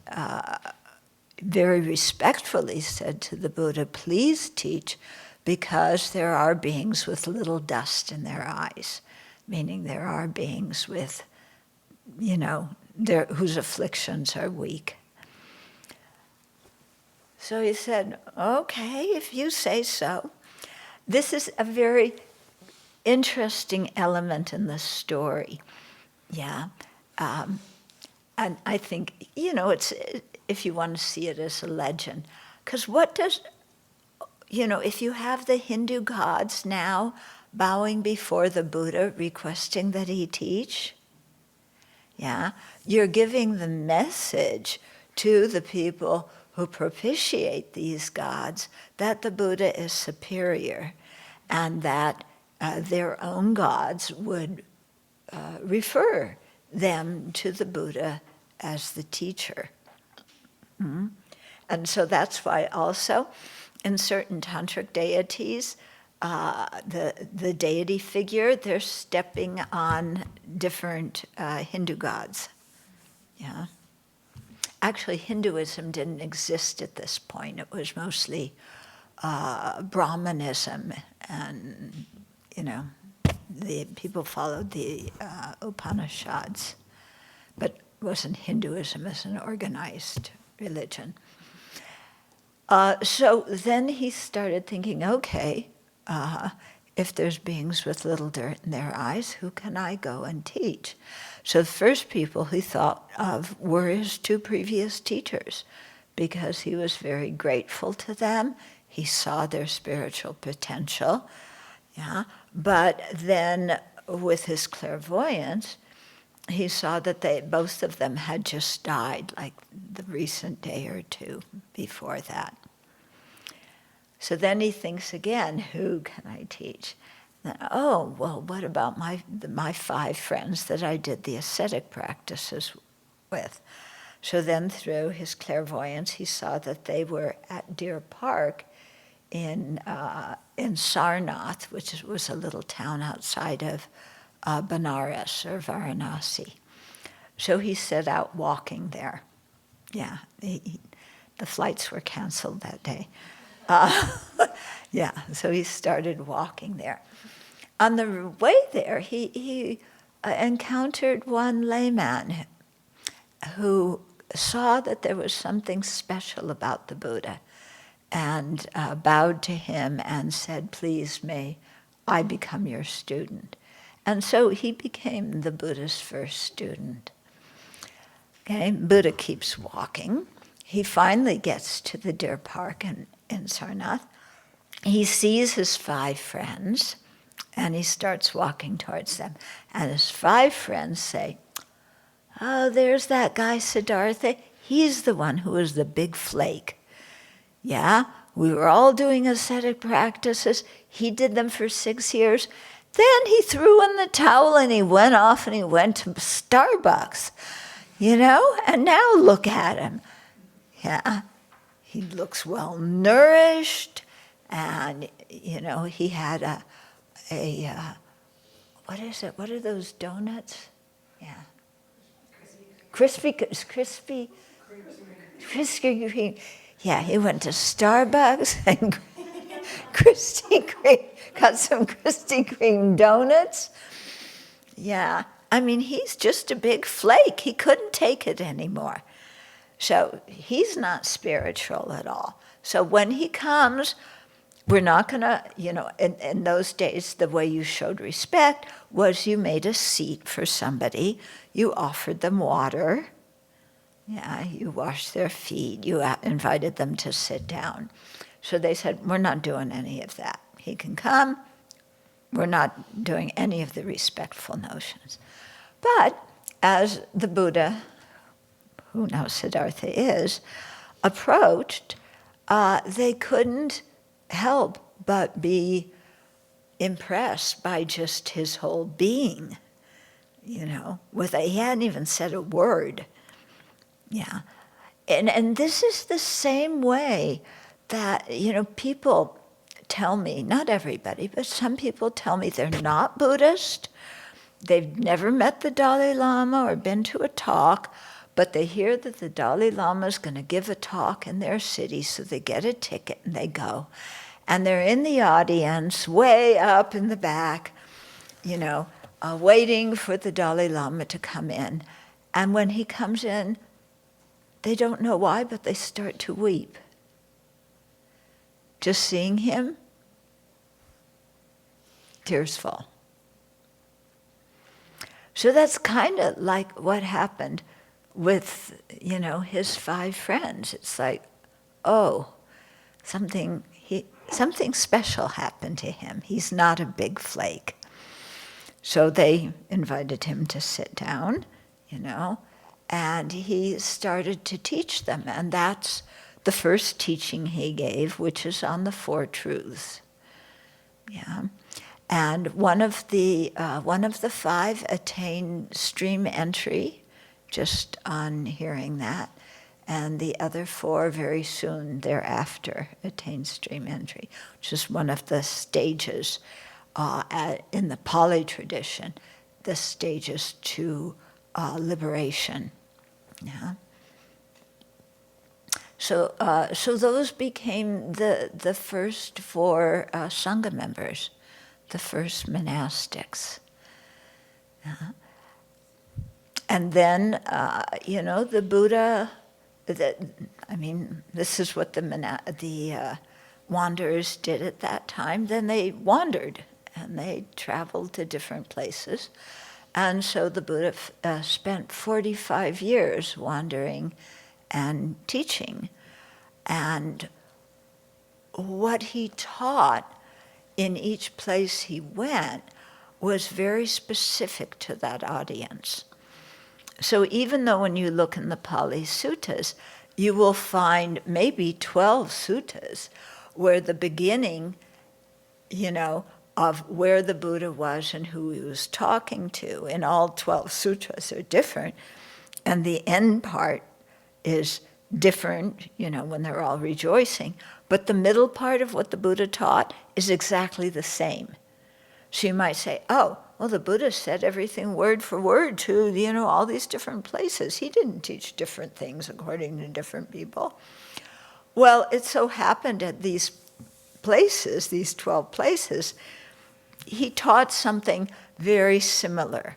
very respectfully said to the Buddha, please teach, because there are beings with little dust in their eyes, meaning there are beings with, whose afflictions are weak. So he said, okay, if you say so. This is a very interesting element in the story, yeah. And I think, it's, if you want to see it as a legend, because if you have the Hindu gods now bowing before the Buddha, requesting that he teach, yeah, you're giving the message to the people who propitiate these gods that the Buddha is superior, and that their own gods would refer them to the Buddha as the teacher. Mm-hmm. And so that's why also in certain tantric deities, the deity figure, they're stepping on different Hindu gods. Yeah. Actually, Hinduism didn't exist at this point. It was mostly Brahmanism, and the people followed the Upanishads, but it wasn't Hinduism as an organized religion. So then he started thinking, okay, if there's beings with little dirt in their eyes, who can I go and teach? So the first people he thought of were his two previous teachers, because he was very grateful to them. He saw their spiritual potential, yeah. But then with his clairvoyance, he saw that both of them had just died, like the recent day or two before that. So then he thinks again, who can I teach? Then, what about my 5 friends that I did the ascetic practices with? So then through his clairvoyance, he saw that they were at Deer Park in Sarnath, which was a little town outside of Benares or Varanasi. So he set out walking there. Yeah, the flights were canceled that day. So he started walking there. On the way there, he encountered one layman who saw that there was something special about the Buddha. and bowed to him and said, "Please, may I become your student." And so he became the Buddha's first student. Okay, Buddha keeps walking. He finally gets to the deer park in Sarnath. He sees his 5 friends, and he starts walking towards them. And his 5 friends say, "Oh, there's that guy Siddhartha. He's the one who was the big flake. Yeah, we were all doing ascetic practices. He did them for 6 years. Then he threw in the towel and he went off and he went to Starbucks, and now look at him. Yeah, he looks well nourished, and, he had a what is it? What are those donuts? Yeah. Krispy Kreme. Yeah, he went to Starbucks and Krispy Kreme, got some Krispy Kreme donuts. Yeah, I mean, he's just a big flake. He couldn't take it anymore. So he's not spiritual at all. So when he comes, we're not going to, in those days, the way you showed respect was you made a seat for somebody, you offered them water, yeah, you washed their feet, you invited them to sit down. So they said, we're not doing any of that. He can come, we're not doing any of the respectful notions. But as the Buddha, who now Siddhartha is, approached, they couldn't help but be impressed by just his whole being, he hadn't even said a word. Yeah. And this is the same way that, people tell me, not everybody, but some people tell me they're not Buddhist, they've never met the Dalai Lama or been to a talk, but they hear that the Dalai Lama is going to give a talk in their city, so they get a ticket and they go. And they're in the audience, way up in the back, waiting for the Dalai Lama to come in. And when he comes in, they don't know why, but they start to weep. Just seeing him, tears fall. So that's kind of like what happened with, his 5 friends. It's like, oh, something special happened to him. He's not a big flake. So they invited him to sit down, and he started to teach them. And that's the first teaching he gave, which is on the 4 truths. Yeah. And one of the 5 attained stream entry just on hearing that, and the other 4 very soon thereafter attained stream entry, which is one of the stages in the Pali tradition, the stages to liberation. Yeah. So those became the first 4 Sangha members, the first monastics. And then, the Buddha, this is what the wanderers did at that time. Then they wandered, and they traveled to different places. And so the Buddha spent 45 years wandering and teaching. And what he taught in each place he went was very specific to that audience. So even though when you look in the Pali Suttas, you will find maybe 12 suttas where the beginning, of where the Buddha was and who he was talking to in all 12 sutras are different. And the end part is different, when they're all rejoicing. But the middle part of what the Buddha taught is exactly the same. So you might say, oh, well, the Buddha said everything word for word to, all these different places. He didn't teach different things according to different people. Well, it so happened at these places, these 12 places, he taught something very similar.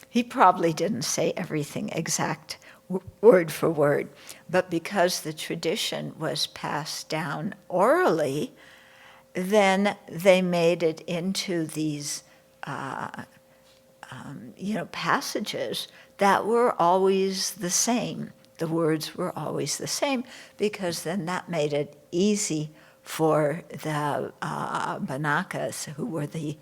He probably didn't say everything exact word for word. But because the tradition was passed down orally, then they made it into these passages that were always the same. The words were always the same, because then that made it easy for the Banakas, who were the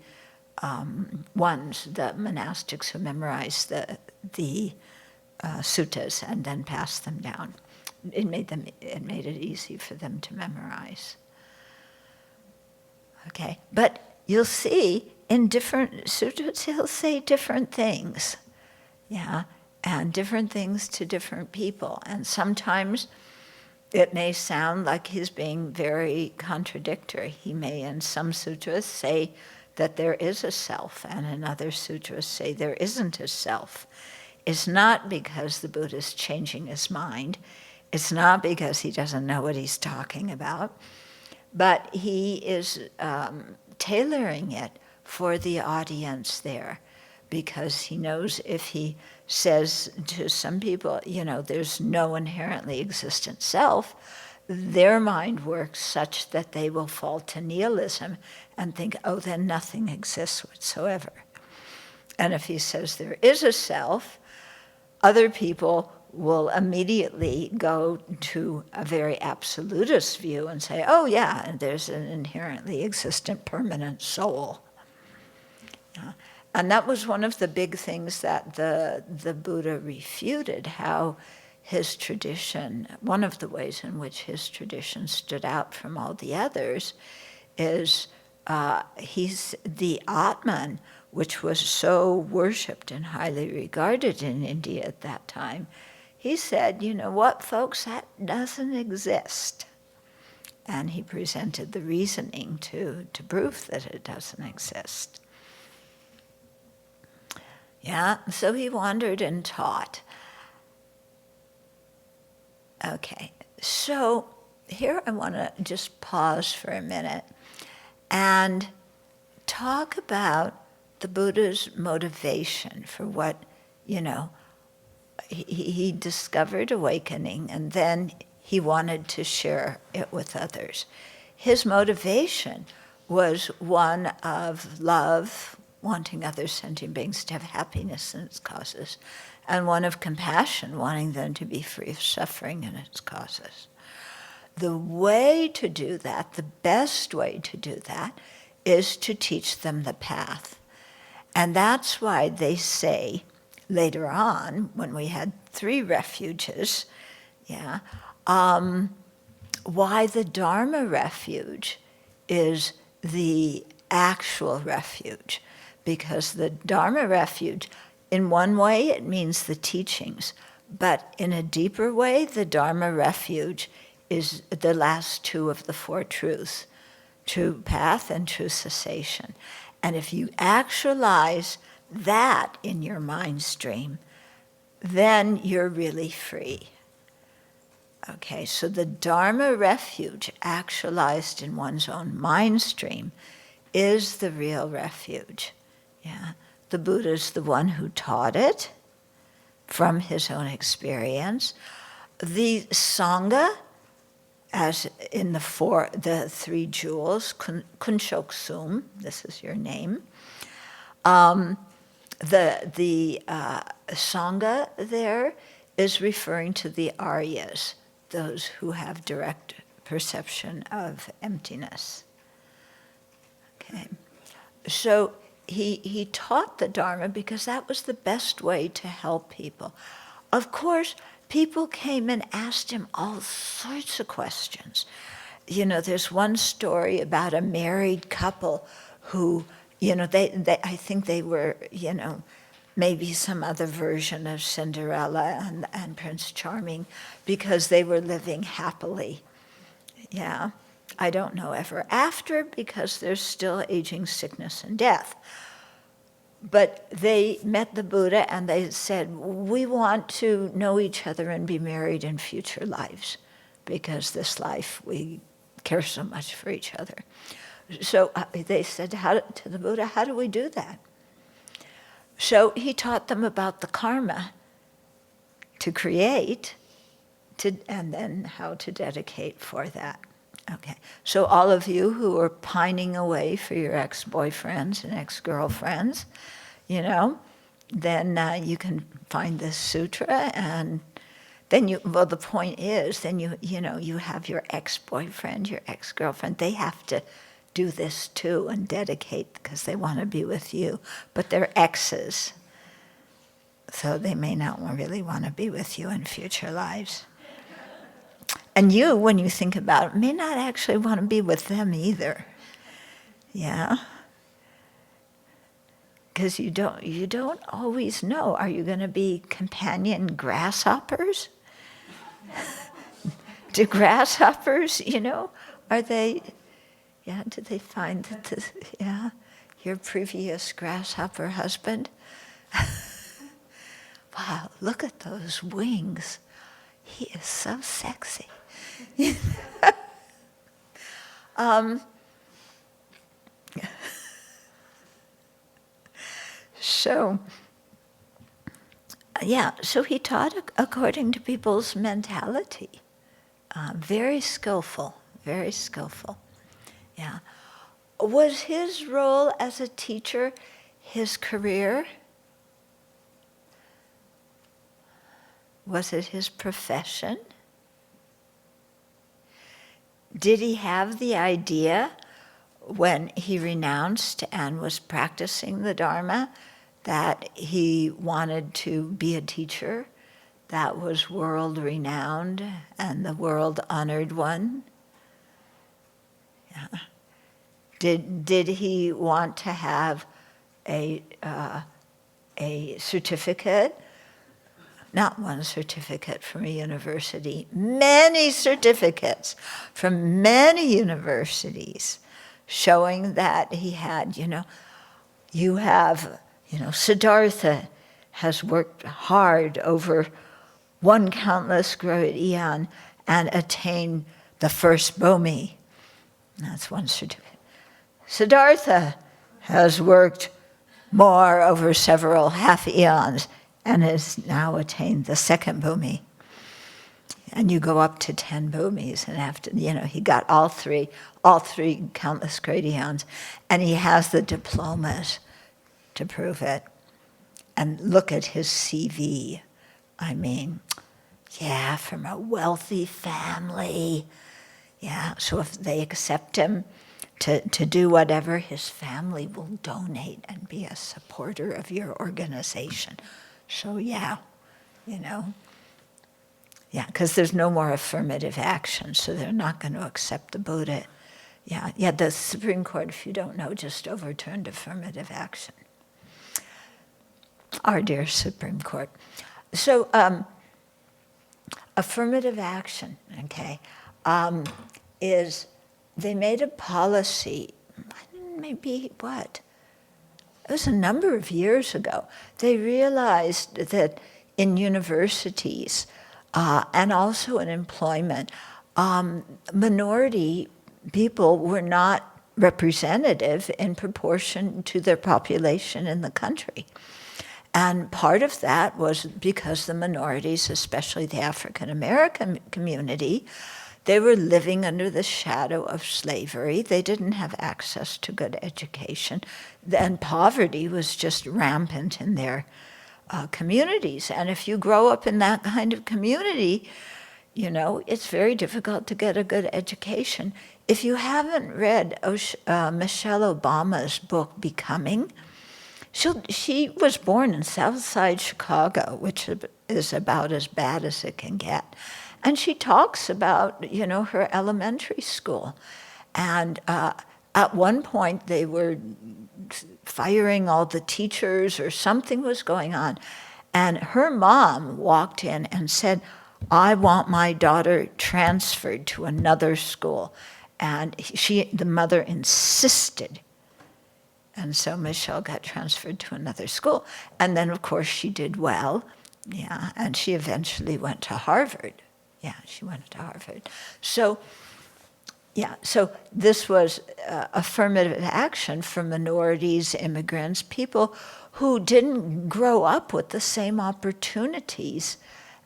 the monastics who memorized the suttas and then passed them down. It made it easy for them to memorize. Okay, but you'll see in different sutras, he'll say different things, yeah, and different things to different people. And sometimes it may sound like he's being very contradictory. He may, in some sutras, say that there is a self, and in other sutras say there isn't a self. It's not because the Buddha's changing his mind. It's not because he doesn't know what he's talking about. But he is tailoring it for the audience there, because he knows if he says to some people, there's no inherently existent self, their mind works such that they will fall to nihilism and think, oh, then nothing exists whatsoever. And if he says there is a self, other people will immediately go to a very absolutist view and say, oh yeah, there's an inherently existent permanent soul. And that was one of the big things that the Buddha refuted, how his tradition, one of the ways in which his tradition stood out from all the others is he's the Atman, which was so worshipped and highly regarded in India at that time. He said, you know what, folks, that doesn't exist. And he presented the reasoning to prove that it doesn't exist. Yeah, so he wandered and taught. Okay, so here I want to just pause for a minute and talk about the Buddha's motivation for what, he discovered awakening, and then he wanted to share it with others. His motivation was one of love, wanting other sentient beings to have happiness in its causes, and one of compassion, wanting them to be free of suffering in its causes. The way to do that, the best way to do that, is to teach them the path. And that's why they say, later on, when we had 3 refuges, why the Dharma refuge is the actual refuge. Because the Dharma refuge, in one way, it means the teachings, but in a deeper way, the Dharma refuge is the last 2 of the 4 truths, true path and true cessation. And if you actualize that in your mind stream, then you're really free. Okay, so the Dharma refuge actualized in one's own mind stream is the real refuge. Yeah, the Buddha's the one who taught it from his own experience. The Sangha, as in the 3 jewels, Kunchoksum, this is your name. The Sangha there is referring to the Aryas, those who have direct perception of emptiness. Okay, so he taught the Dharma because that was the best way to help people. Of course, people came and asked him all sorts of questions. There's one story about a married couple who, I think they were, maybe some other version of Cinderella and Prince Charming, because they were living happily. Yeah. I don't know ever after, because there's still aging, sickness, and death. But they met the Buddha and they said, we want to know each other and be married in future lives, because this life we care so much for each other. So they said to the Buddha, how do we do that? So he taught them about the karma. to create, and then how to dedicate for that. Okay, so all of you who are pining away for your ex-boyfriends and ex-girlfriends, then you can find this sutra, and then the point is, then you have your ex-boyfriend, your ex-girlfriend, they have to do this too and dedicate because they want to be with you, but they're exes, so they may not really want to be with you in future lives. And you, when you think about it, may not actually want to be with them either. Yeah? Because you don't always know. Are you going to be companion grasshoppers? Do grasshoppers, are they, did they find that your previous grasshopper husband? Wow, look at those wings. He is so sexy. So he taught according to people's mentality. Very skillful, very skillful. Yeah. Was his role as a teacher his career? Was it his profession? Did he have the idea when he renounced and was practicing the Dharma that he wanted to be a teacher that was world-renowned and the world-honored one? Yeah. Did he want to have a certificate? Not one certificate from a university, many certificates from many universities showing that he had, you have, Siddhartha has worked hard over one countless great eon and attained the first Bhumi. That's one certificate. Siddhartha has worked more over several half eons and has now attained the second Bhumi. And you go up to 10 Bhumis, and after, he got all three countless great eons, and he has the diplomas to prove it. And look at his CV. I mean, from a wealthy family. Yeah, so if they accept him to do whatever, his family will donate and be a supporter of your organization. So because there's no more affirmative action, so they're not going to accept the Buddha. The Supreme Court, if you don't know, just overturned affirmative action. Our dear Supreme Court. So affirmative action, is they made a policy, maybe what? It was a number of years ago. They realized that in universities and also in employment, minority people were not representative in proportion to their population in the country. And part of that was because the minorities, especially the African American community, they were living under the shadow of slavery. They didn't have access to good education. And poverty was just rampant in their communities. And if you grow up in that kind of community, it's very difficult to get a good education. If you haven't read Michelle Obama's book, Becoming, she was born in Southside Chicago, which is about as bad as it can get. And she talks about, her elementary school. And at one point, they were firing all the teachers or something was going on. And her mom walked in and said, I want my daughter transferred to another school. And the mother insisted. And so Michelle got transferred to another school. And then, of course, she did well. And she eventually went to Harvard. She went to Harvard. So this was affirmative action for minorities, immigrants, people who didn't grow up with the same opportunities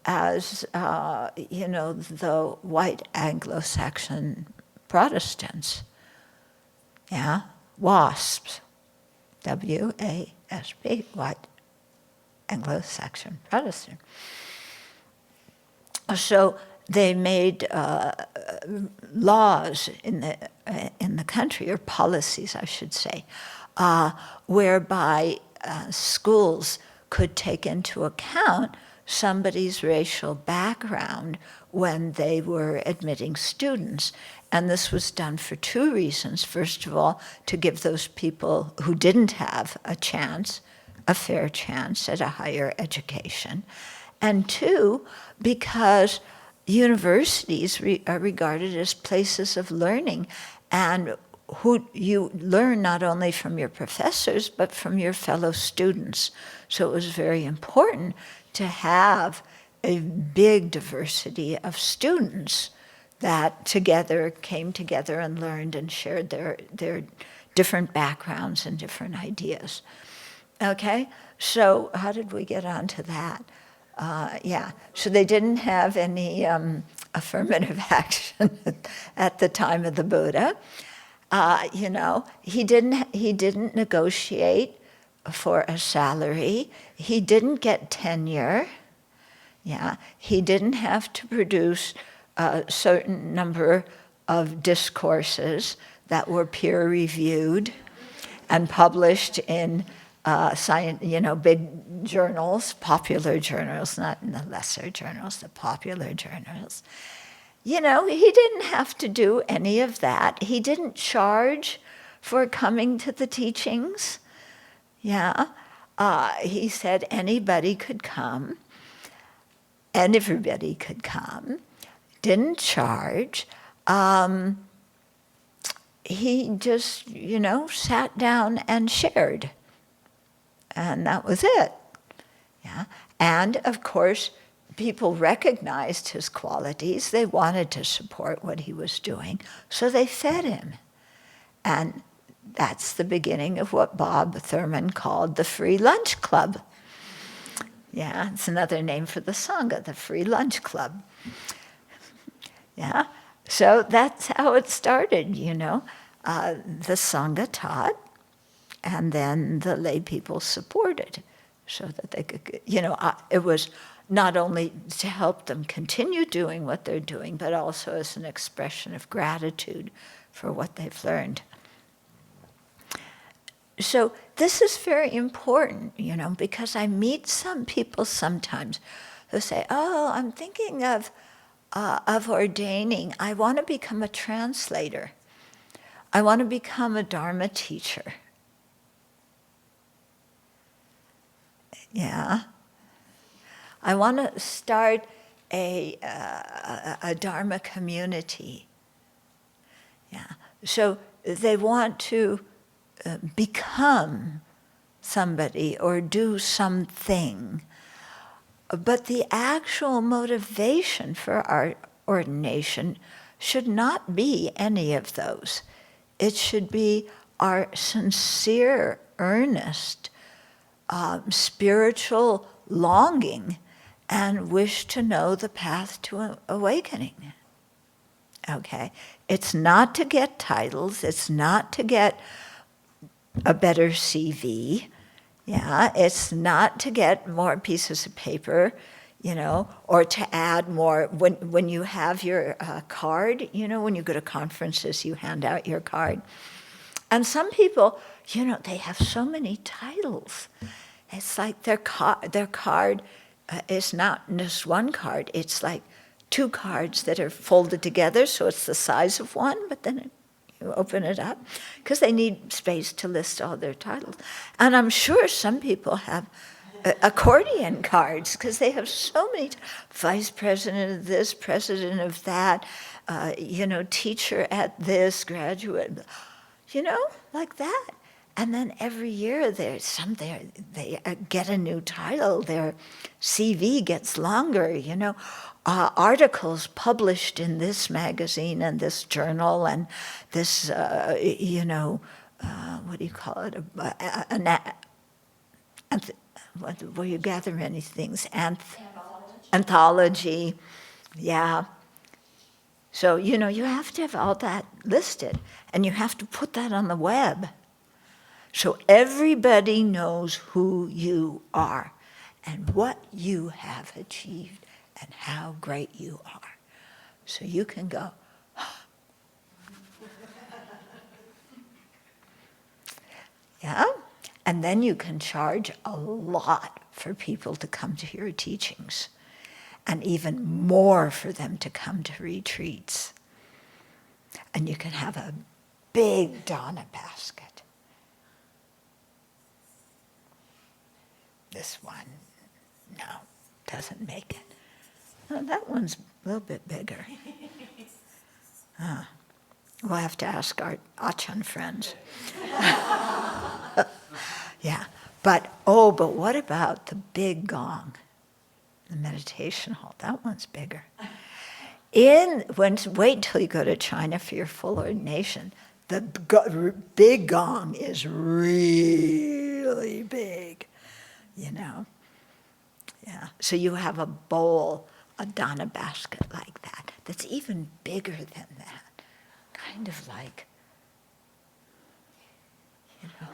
as, the white Anglo-Saxon Protestants. Yeah, WASPs, W-A-S-P, white Anglo-Saxon Protestant. So they made laws in the country, or policies, I should say, whereby schools could take into account somebody's racial background when they were admitting students. And this was done for two reasons. First of all, to give those people who didn't have a chance, a fair chance at a higher education. And two, because universities are regarded as places of learning, and who you learn not only from your professors, but from your fellow students. So it was very important to have a big diversity of students that came together and learned and shared their different backgrounds and different ideas. Okay, so how did we get onto that? So they didn't have any affirmative action at the time of the Buddha. He didn't negotiate for a salary. He didn't get tenure. Yeah, he didn't have to produce a certain number of discourses that were peer-reviewed and published in big journals, popular journals, not in the lesser journals, the popular journals. He didn't have to do any of that. He didn't charge for coming to the teachings. Yeah, he said anybody could come, and everybody could come. Didn't charge. He just, sat down and shared. And that was it. Yeah. And of course, people recognized his qualities. They wanted to support what he was doing, so they fed him. And that's the beginning of what Bob Thurman called the Free Lunch Club. Yeah, it's another name for the Sangha, the Free Lunch Club. Yeah, so that's how it started, The Sangha taught, and then the lay people supported, so that they could, it was not only to help them continue doing what they're doing, but also as an expression of gratitude for what they've learned. So this is very important, because I meet some people sometimes who say, "Oh, I'm thinking of ordaining. I want to become a translator. I want to become a Dharma teacher." Yeah. I want to start a Dharma community. Yeah. So they want to become somebody or do something. But the actual motivation for our ordination should not be any of those. It should be our sincere, earnest, spiritual longing and wish to know the path to awakening. Okay? It's not to get titles. It's not to get a better CV. Yeah, it's not to get more pieces of paper, or to add more. When you have your card, when you go to conferences, you hand out your card. And some people, they have so many titles. It's like their card is not just one card. It's like two cards that are folded together, so it's the size of one, but then you open it up, because they need space to list all their titles. And I'm sure some people have accordion cards, because they have so many, vice president of this, president of that, teacher at this, graduate, like that. And then every year they get a new title. Their CV gets longer, articles published in this magazine and this journal and this, what do you call it? Where you gather many things. anthology, yeah. So, you know, you have to have all that listed, and you have to put that on the web. So everybody knows who you are and what you have achieved and how great you are. So you can go, yeah? And then you can charge a lot for people to come to your teachings, and even more for them to come to retreats. And you can have a big Dharma basket. This one, no, doesn't make it. Oh, that one's a little bit bigger. We'll have to ask our Achan friends. Yeah, but what about the big gong? The meditation hall, that one's bigger. Wait till you go to China for your full ordination. The big gong is really big, you know. Yeah, so you have a bowl, a dana basket like that, that's even bigger than that. Kind of like, you know,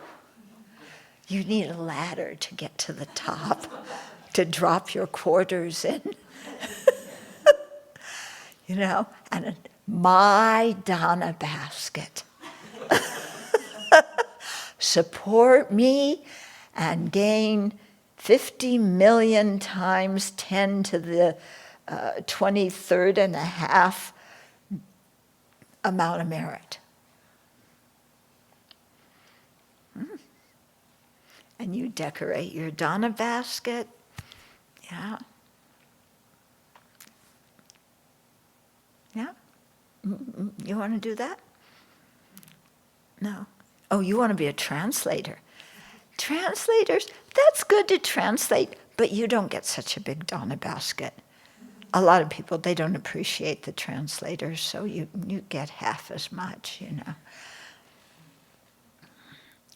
you need a ladder to get to the top, to drop your quarters in. You know, and my dana basket. Support me and gain 50 million times 10 to the 23rd and a half amount of merit. And you decorate your dana basket, yeah. Yeah? You want to do that? No. Oh, you want to be a translator. Translators, that's good to translate, but you don't get such a big dana basket. A lot of people, they don't appreciate the translators, so you get half as much, you know.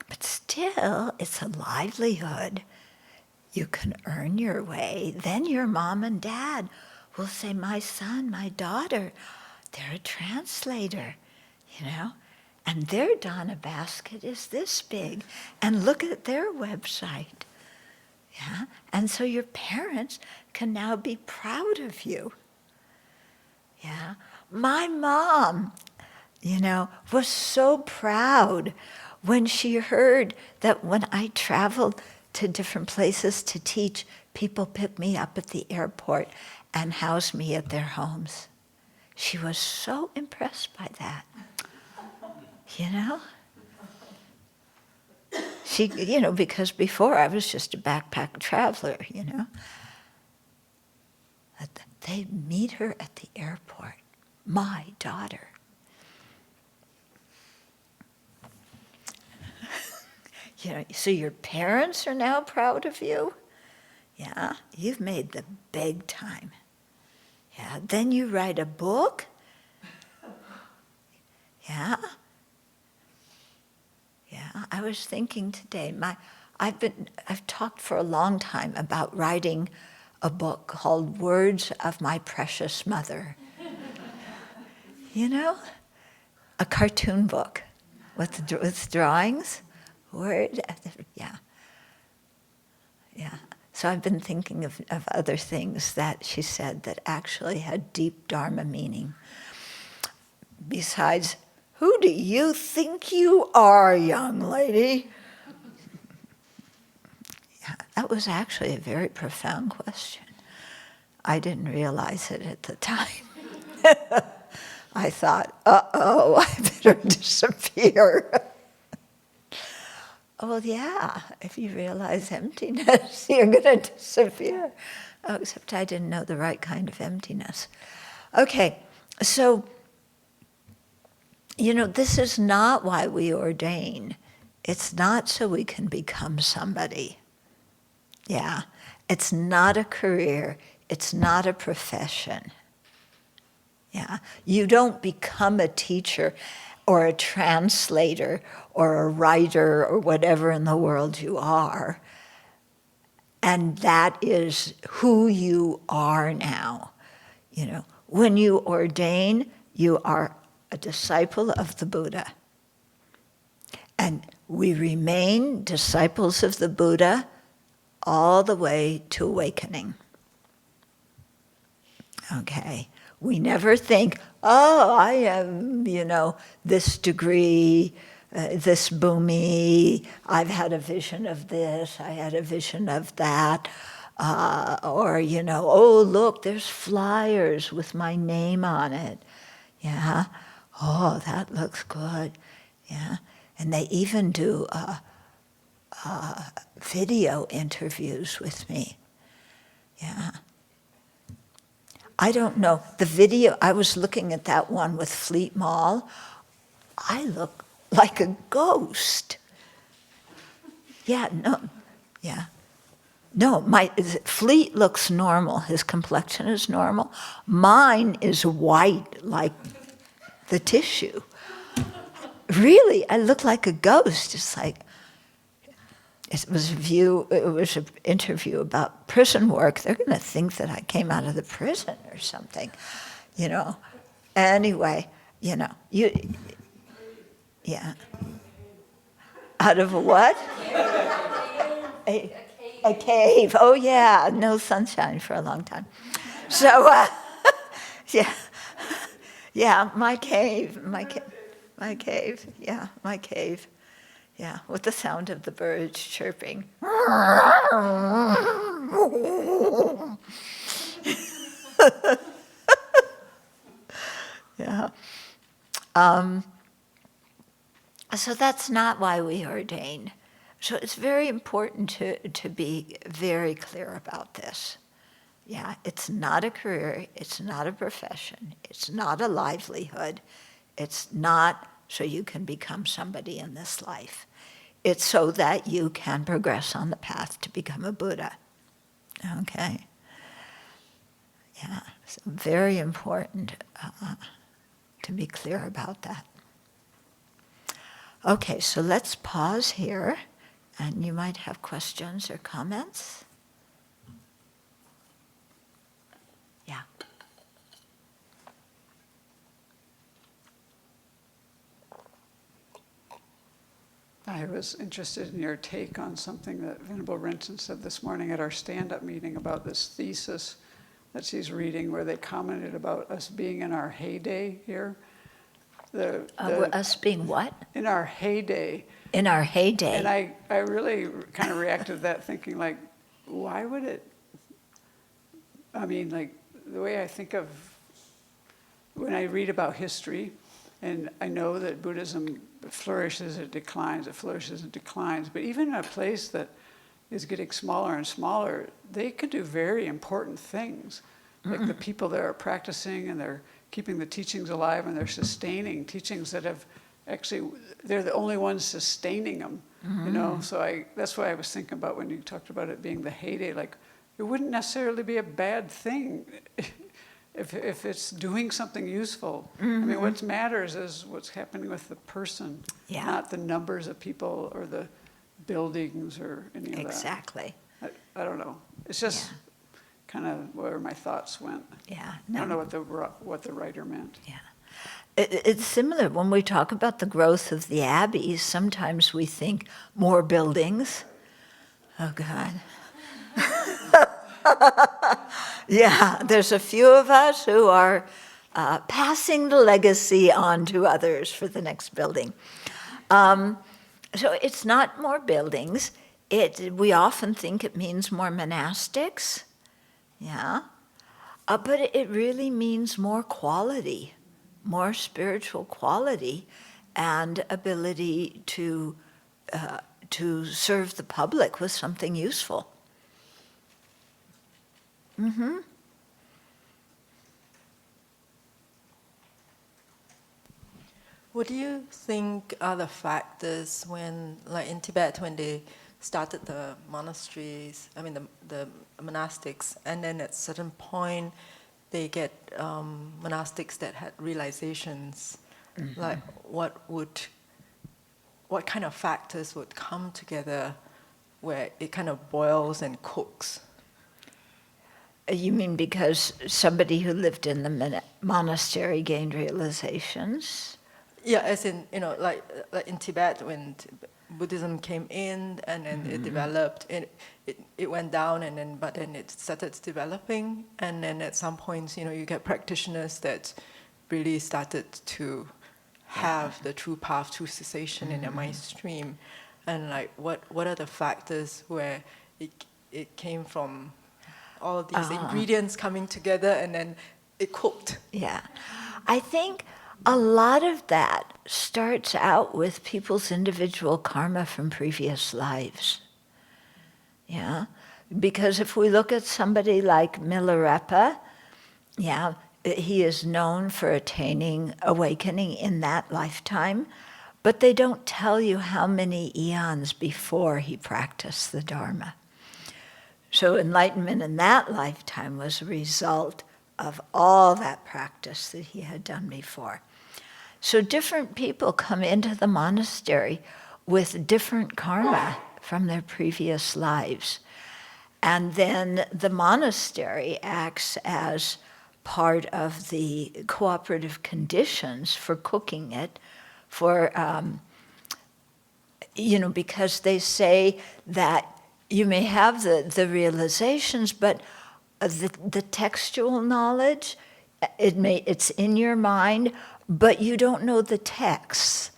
But still, it's a livelihood. You can earn your way. Then your mom and dad will say, my son, my daughter, they're a translator, you know, and their dana basket is this big, and look at their website, yeah, and so your parents can now be proud of you, yeah. My mom, you know, was so proud when she heard that when I traveled to different places to teach, people picked me up at the airport and housed me at their homes. She was so impressed by that, you know? She, you know, because before I was just a backpack traveler, you know? They meet her at the airport, my daughter. You know, so your parents are now proud of you? Yeah, you've made the big time. Yeah, then you write a book. Yeah. Yeah, I was thinking today, I've talked for a long time about writing a book called Words of My Precious Mother. You know? A cartoon book with drawings. Yeah. Yeah. So I've been thinking of other things that she said that actually had deep Dharma meaning. Besides, who do you think you are, young lady? Yeah, that was actually a very profound question. I didn't realize it at the time. I thought, uh-oh, I better disappear. Oh, yeah, if you realize emptiness, you're going to disappear. Oh, except I didn't know the right kind of emptiness. Okay, so, you know, this is not why we ordain. It's not so we can become somebody. Yeah, it's not a career. It's not a profession. Yeah, you don't become a teacher or a translator or a writer or whatever in the world you are And that is who you are now. You know, when you ordain, you are a disciple of the Buddha. And we remain disciples of the Buddha all the way to awakening. Okay? We never think, oh, I am, you know, this degree, this bhumi, I've had a vision of this, I had a vision of that. Or, you know, oh, look, there's flyers with my name on it. Yeah? Oh, that looks good. Yeah? And they even do video interviews with me. Yeah. I don't know. The video, I was looking at that one with Fleet Mall. I look like a ghost. Yeah, no, yeah. No, Fleet looks normal. His complexion is normal. Mine is white like the tissue. Really, I look like a ghost. It's like, it was an interview about prison work. They're going to think that I came out of the prison or something, you know. Anyway, you know, yeah. Out of a what? A cave. Oh yeah, no sunshine for a long time. So, yeah, my cave. Yeah, with the sound of the birds chirping. Yeah. So that's not why we ordain. So it's very important to be very clear about this. Yeah, it's not a career, it's not a profession, it's not a livelihood, it's not so you can become somebody in this life. It's so that you can progress on the path to become a Buddha. Okay? Yeah, so very important to be clear about that. Okay, so let's pause here, and you might have questions or comments. Yeah. I was interested in your take on something that Venerable Renton said this morning at our stand-up meeting about this thesis that she's reading, where they commented about us being in our heyday here. Us being what? In our heyday. In our heyday. And I really kind of reacted to that thinking, like, why would it, I mean, like, the way I think of, when I read about history, and I know that Buddhism flourishes, it declines, it flourishes, it declines, but even in a place that is getting smaller and smaller, they could do very important things. Like the people that are practicing and they're keeping the teachings alive and they're sustaining teachings that have actually, they're the only ones sustaining them, you know? So that's what I was thinking about when you talked about it being the heyday. Like, it wouldn't necessarily be a bad thing if it's doing something useful. I mean, what matters is what's happening with the person, not the numbers of people or the buildings or any of that. Exactly. I don't know. It's just kind of where my thoughts went. Yeah. I don't know what the writer meant. Yeah. It's similar when we talk about the growth of the abbeys. Sometimes we think more buildings. Oh, God. Yeah, there's a few of us who are passing the legacy on to others for the next building. So it's not more buildings. We often think it means more monastics. Yeah. But it really means more quality, more spiritual quality, and ability to serve the public with something useful. What do you think are the factors when, like in Tibet, when they started the monasteries, I mean the monastics, and then at a certain point they get monastics that had realizations, like what kind of factors would come together where it kind of boils and cooks. You mean because somebody who lived in the monastery gained realizations? Yeah, as in, like in Tibet, when Buddhism came in and then it developed, it went down but then it started developing, and then at some points, you get practitioners that really started to have the true path, true cessation in their mind stream, and like what are the factors where it came from all of these ingredients coming together and then it cooked. Yeah. I think a lot of that starts out with people's individual karma from previous lives. Yeah. Because if we look at somebody like Milarepa, yeah, he is known for attaining awakening in that lifetime, but they don't tell you how many eons before he practiced the Dharma. So enlightenment in that lifetime was a result of all that practice that he had done before. So different people come into the monastery with different karma from their previous lives. And then the monastery acts as part of the cooperative conditions for cooking it, for, because they say that you may have the realizations, but the textual knowledge, it's in your mind, but you don't know the texts.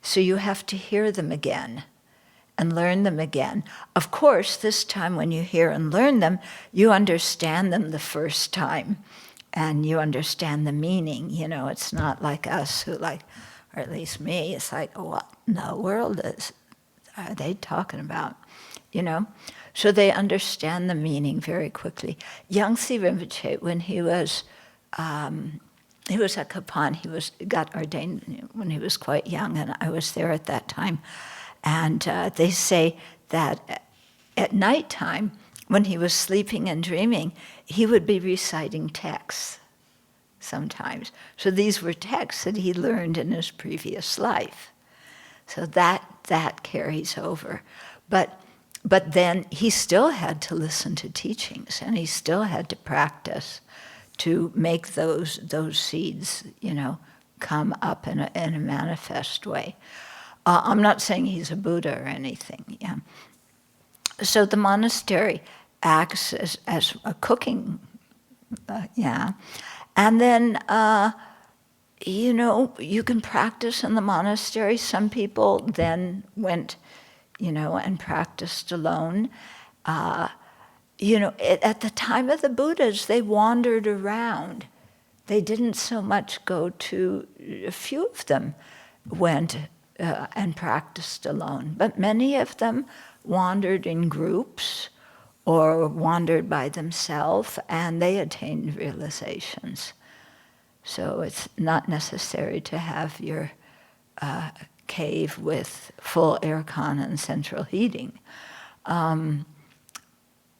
So you have to hear them again and learn them again. Of course, this time when you hear and learn them, you understand them the first time and you understand the meaning. It's not like us who or at least me, it's like, what in the world are they talking about? So they understand the meaning very quickly. Yangtze Rinpoche, when he was at Kapan, he got ordained when he was quite young, and I was there at that time. And they say that at nighttime, when he was sleeping and dreaming, he would be reciting texts sometimes. So these were texts that he learned in his previous life. So that carries over. But then he still had to listen to teachings, and he still had to practice to make those seeds, come up in a manifest way. I'm not saying he's a Buddha or anything. Yeah. So the monastery acts as a cooking, and then you can practice in the monastery. Some people then went, and practiced alone. At the time of the Buddhas, they wandered around. They didn't so much go to, a few of them went and practiced alone, but many of them wandered in groups or wandered by themselves, and they attained realizations. So it's not necessary to have your cave with full aircon and central heating.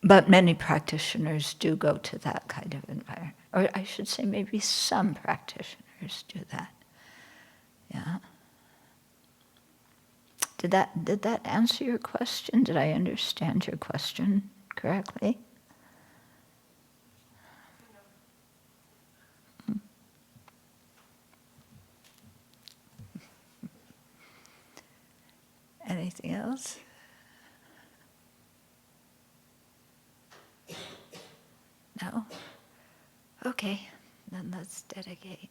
But many practitioners do go to that kind of environment. Or I should say maybe some practitioners do that. Yeah. Did that answer your question? Did I understand your question correctly? Anything else? No? Okay, then let's dedicate.